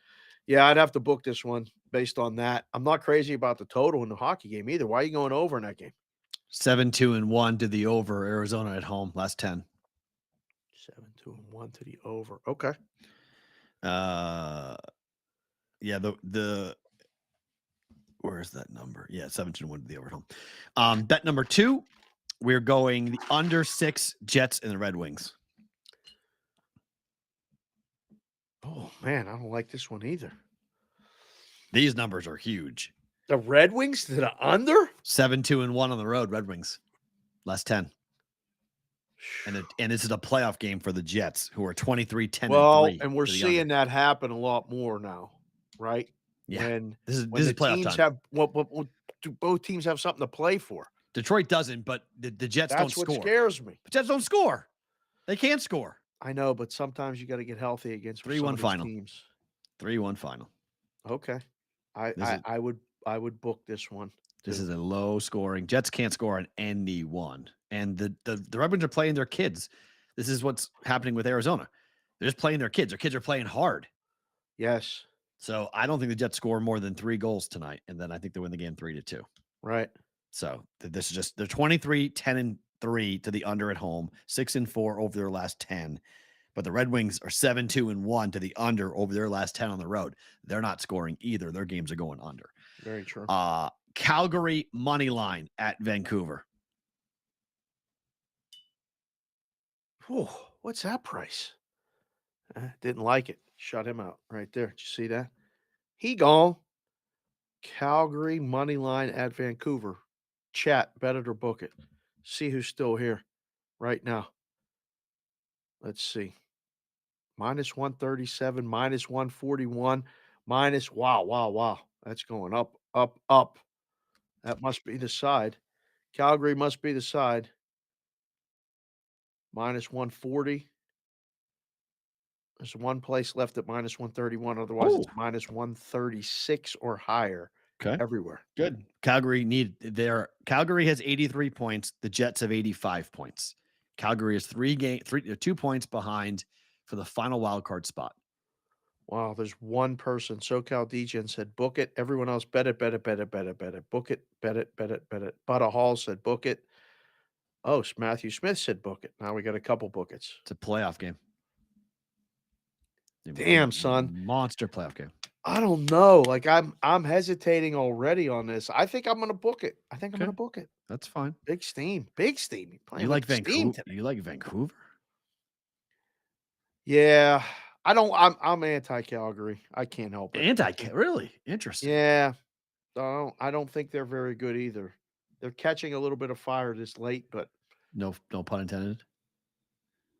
Yeah, I'd have to book this one based on that. I'm not crazy about the total in the hockey game either. Why are you going over in that game? 7-2-1 to the over. Arizona at home. Last 10. 7-2-1 to the over. Okay. Yeah. The where's that number? Yeah, 7-1 to the over at home. Bet number 2. We're going the under 6 Jets and the Red Wings. Oh man, I don't like this one either. These numbers are huge. The Red Wings to the under? 7-2-1 on the road, Red Wings. Last 10. And this is a playoff game for the Jets, who are 23-10-3. Well, and we're seeing that happen a lot more now, right? Yeah. When this is the playoff teams time. do both teams have something to play for? Detroit doesn't, but the Jets don't score. That's what scares me. The Jets don't score. They can't score. I know, but sometimes you got to get healthy against 3-1 final. teams. 3-1 final. Okay. I would book this one. This is a low scoring. Jets can't score on anyone. And the Red Wings are playing their kids. This is what's happening with Arizona. They're just playing their kids. Their kids are playing hard. Yes. So I don't think the Jets score more than 3 goals tonight. And then I think they win the game 3-2. Right. So this is just, they're 23-10-3 to the under at home, 6-4 over their last 10. But the Red Wings are 7-2-1 to the under over their last 10 on the road. They're not scoring either. Their games are going under. Very true. Calgary money line at Vancouver. Whew, what's that price? Didn't like it. Shut him out right there. Did you see that? He gone. Calgary money line at Vancouver. Chat, bet it or book it. See who's still here right now. Let's see. -137, -141, wow. That's going up. That must be the side. Calgary must be the side. -140. There's one place left at -131. Otherwise, it's -136 or higher. Okay. Everywhere. Good. Calgary has 83 points. The Jets have 85 points. Calgary is 2 points behind for the final wild card spot. Wow, there's one person, SoCal DJ, said book it. Everyone else bet it. Book it, bet it. Butta Hall said book it. Oh, Matthew Smith said book it. Now we got a couple book it's. It's a playoff game. Damn, son. Monster playoff game. I don't know. Like I'm hesitating already on this. I think I'm gonna book it. I'm gonna book it. That's fine. Big steam. You like Vancouver? You like Vancouver? Yeah. I'm anti-Calgary. I can't help it. Really? Interesting. Yeah. I don't think they're very good either. They're catching a little bit of fire this late, but no pun intended.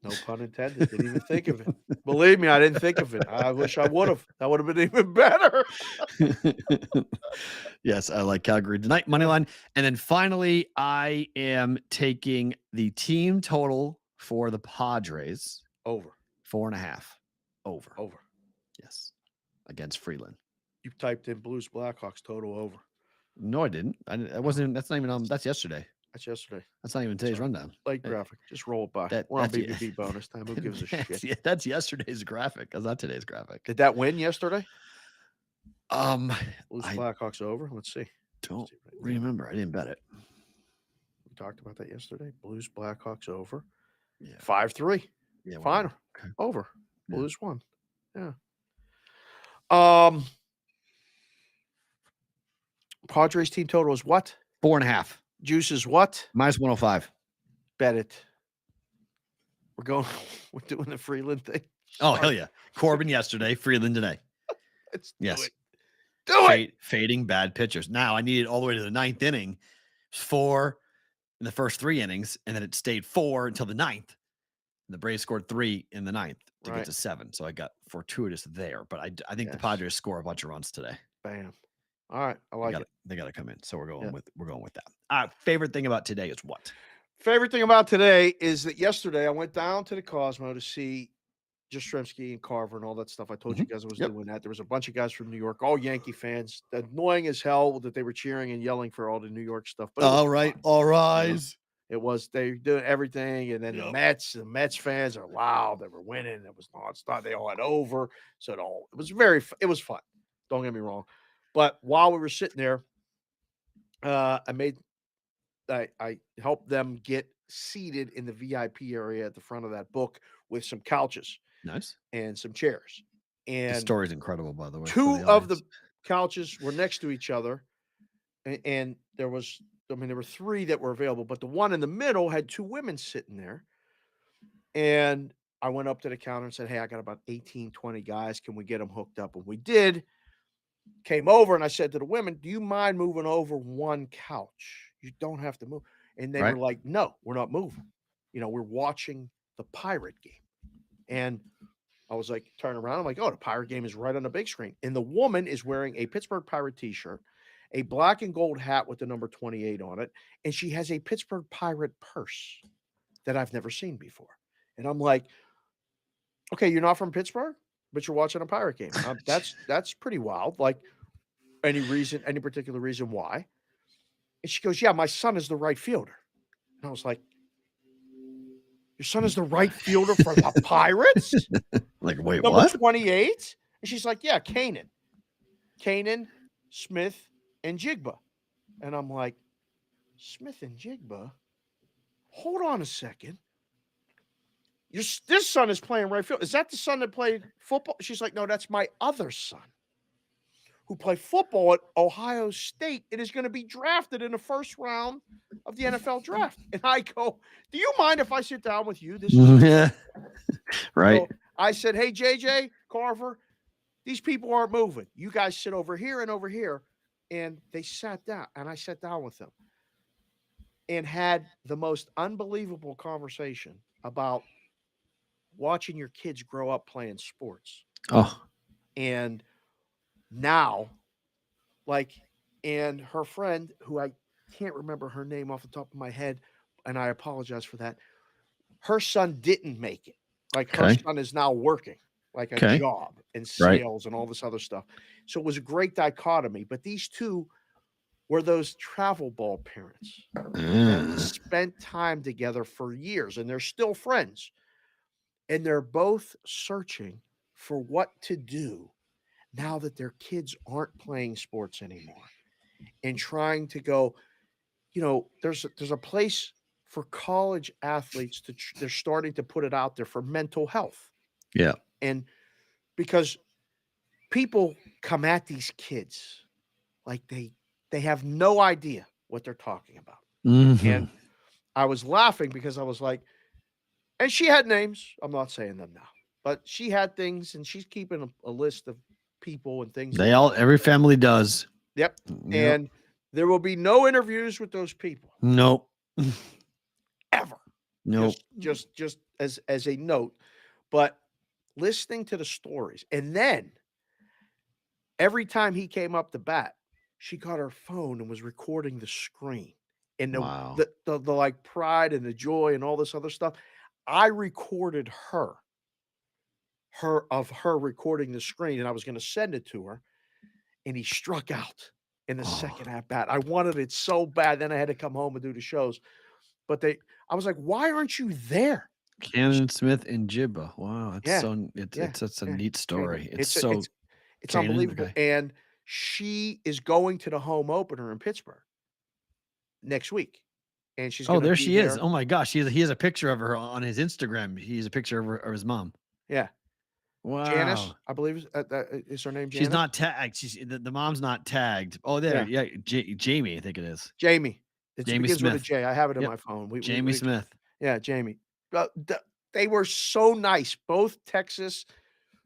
No pun intended. Didn't even think of it. Believe me, I didn't think of it. I wish I would have. That would have been even better. Yes, I like Calgary tonight, money line. And then finally, I am taking the team total for the Padres. Over. 4.5. Over. Yes. Against Freeland. You typed in Blues Blackhawks total over. No, I didn't. That's not even that's yesterday. That's yesterday. That's not even today's rundown. Late graphic. Just roll it by. We're on BBB bonus time. Who gives a shit? That's yesterday's graphic. That's not today's graphic. Did that win yesterday? Blues Blackhawks over. Let's see. Don't remember. I didn't bet it. We talked about that yesterday. Blues Blackhawks over. Yeah. 5-3. Yeah. Final. Okay. Over. Yeah. Blues won. Yeah. Padres team total is what? 4.5. Juice is what? -105. Bet it. We're doing the Freeland thing. Oh, hell yeah. Corbin yesterday, Freeland today. Let's yes. Do it. Fading bad pitchers. Now I needed all the way to the 9th inning. 4 in the first 3 innings, and then it stayed 4 until the 9th. And the Braves scored 3 in the 9th to get to 7. So I got fortuitous there. But I think the Padres score a bunch of runs today. Bam. All right. I like it. They got to come in. So we're going with that. Favorite thing about today is what? Favorite thing about today is that yesterday I went down to the Cosmo to see Jastrzemski and Carver and all that stuff. I told you guys I was doing that. There was a bunch of guys from New York, all Yankee fans. Annoying as hell that they were cheering and yelling for all the New York stuff. But all right, all rise. It was they doing everything, and then the Mets fans are loud. They were winning. It was nonstop. They all had over. So it was fun. Don't get me wrong. But while we were sitting there, I helped them get seated in the VIP area at the front of that book with some couches. Nice. And some chairs. And the story's incredible, by the way. 2 of the couches were next to each other. And there were 3 that were available, but the one in the middle had 2 women sitting there. And I went up to the counter and said, hey, I got about 18, 20 guys. Can we get them hooked up? And we did. came over and I said to the women, do you mind moving over one couch? You don't have to move. And they were like, no, we're not moving. We're watching the Pirate game. And I was like, turn around. I'm like, oh, the Pirate game is right on the big screen. And the woman is wearing a Pittsburgh Pirate t-shirt, a black and gold hat with the number 28 on it. And she has a Pittsburgh Pirate purse that I've never seen before. And I'm like, okay, you're not from Pittsburgh, but you're watching a Pirate game. That's pretty wild. Like, any particular reason why? And she goes, yeah, my son is the right fielder. And I was like, your son is the right fielder for the Pirates? Like, wait, Number what? 28? And she's like, yeah, Kanan, Smith, and Jigba. And I'm like, Smith and Jigba? Hold on a second. This son is playing right field. Is that the son that played football? She's like, no, that's my other son who played football at Ohio State and is going to be drafted in the first round of the NFL draft. And I go, do you mind if I sit down with you? This is Yeah. Right. So I said, hey, JJ Carver, these people aren't moving. You guys sit over here and over here. And they sat down, and I sat down with them and had the most unbelievable conversation about watching your kids grow up playing sports. Oh. And now, and her friend, who I can't remember her name off the top of my head, and I apologize for that, her son didn't make it. Her son is now working a job and sales and all this other stuff. So it was a great dichotomy. But these two were those travel ball parents that spent time together for years, and they're still friends. And they're both searching for what to do now that their kids aren't playing sports anymore, and trying to go, there's a place for college athletes they're starting to put it out there for mental health. Yeah. And because people come at these kids like they have no idea what they're talking about. Mm-hmm. And I was laughing because I was like, and she had names. I'm not saying them now, but she had things, and she's keeping a list of people and things. Every family does. Yep. And there will be no interviews with those people. Nope. Ever. Nope. Just as a note, but listening to the stories, and then every time he came up to bat, she got her phone and was recording the screen, and the like pride and the joy and all this other stuff. I recorded her recording the screen, and I was going to send it to her, and he struck out in the second at bat. I wanted it so bad. Then I had to come home and do the shows, but I was like, why aren't you there? Kanan, Smith, and Jigba. Wow. It's such a neat story. It's unbelievable. Okay. And she is going to the home opener in Pittsburgh next week. And she's there she is. Oh my gosh. He has a picture of her on his Instagram. He has a picture of his mom. Yeah. Wow. Janice, I believe is her name. Janice? She's not tagged. The mom's not tagged. Oh, there. Yeah. Jamie, I think it is. Jamie. Jamie begins Smith. with a J. I have it in my phone. Jamie Smith. Yeah, Jamie. They were so nice. Both Texas,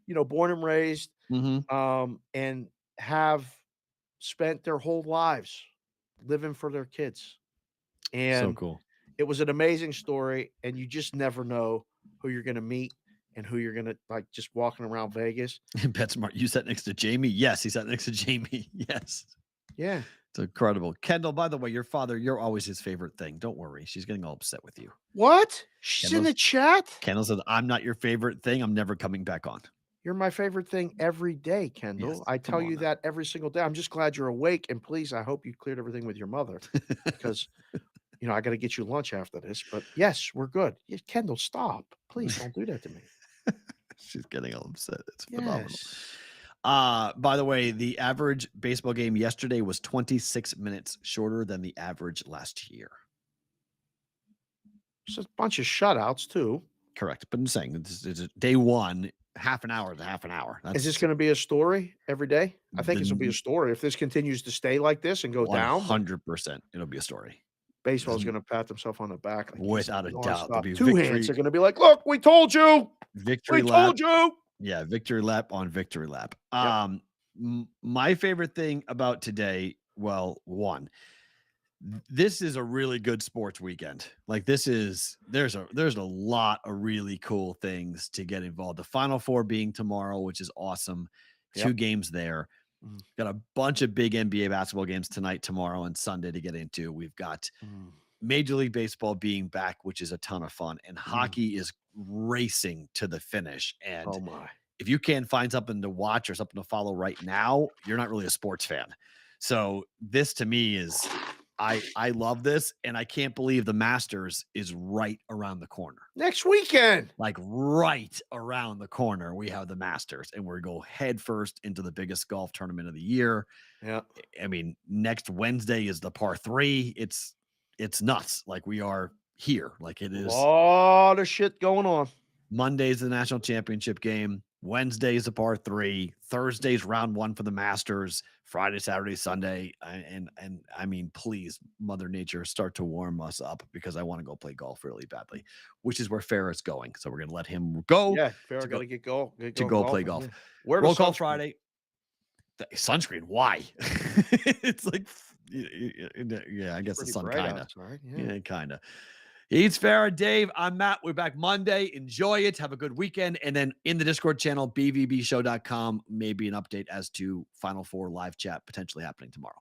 born and raised, and have spent their whole lives living for their kids. And so cool. It was an amazing story, and you just never know who you're going to meet and who you're going to just walking around Vegas. PetSmart, you sat next to Jamie? Yes, he sat next to Jamie. Yes. Yeah. It's incredible. Kendall, by the way, your father, you're always his favorite thing. Don't worry. She's getting all upset with you. What? She's in the chat? Kendall says, I'm not your favorite thing. I'm never coming back on. You're my favorite thing every day, Kendall. Yes, I tell you that every single day. I'm just glad you're awake. And please, I hope you cleared everything with your mother because, I got to get you lunch after this. But yes, we're good. Yeah, Kendall, stop. Please don't do that to me. She's getting all upset. It's phenomenal. By the way, the average baseball game yesterday was 26 minutes shorter than the average last year. It's a bunch of shutouts, too. Correct. But I'm saying this is day one, half an hour to half an hour. Is this going to be a story every day? I think this will be a story. If this continues to stay like this and go down, 100%, it'll be a story. Baseball's going to pat themselves on the back. Without a doubt. There'll be two hands are going to be like, look, we told you. Victory we lap. told you. Yeah, victory lap on victory lap. Yep. my favorite thing about today, well, one, this is a really good sports weekend. Like there's a lot of really cool things to get involved. The Final Four being tomorrow, which is awesome. Yep. 2 games there. Got a bunch of big NBA basketball games tonight, tomorrow, and Sunday to get into. We've got Major League Baseball being back, which is a ton of fun, and hockey is racing to the finish. And Oh my. if you can't find something to watch or something to follow right now, you're not really a sports fan. So this to me is, I love this, and I can't believe the Masters is right around the corner. Next weekend. Like right around the corner, we have the Masters, and we're going to go head first into the biggest golf tournament of the year. Yeah. I mean, next Wednesday is the par 3. It's nuts. Like we are here. Like it is. A lot of shit going on. Monday's the national championship game. Wednesday is a par 3. Thursday's round 1 for the Masters. Friday, Saturday, Sunday. And I mean, please, Mother Nature, start to warm us up because I want to go play golf really badly, which is where Farra is going. So we're going to let him go. Yeah, Farra got to get go. To go play golf. Yeah. Where Roll call Friday. Sunscreen. Why? It's like, yeah, I guess the sun kind of. Right? Yeah, kind of. He's Farra. Dave, I'm Matt. We're back Monday. Enjoy it. Have a good weekend. And then in the Discord channel, bvbshow.com, maybe an update as to Final Four live chat potentially happening tomorrow.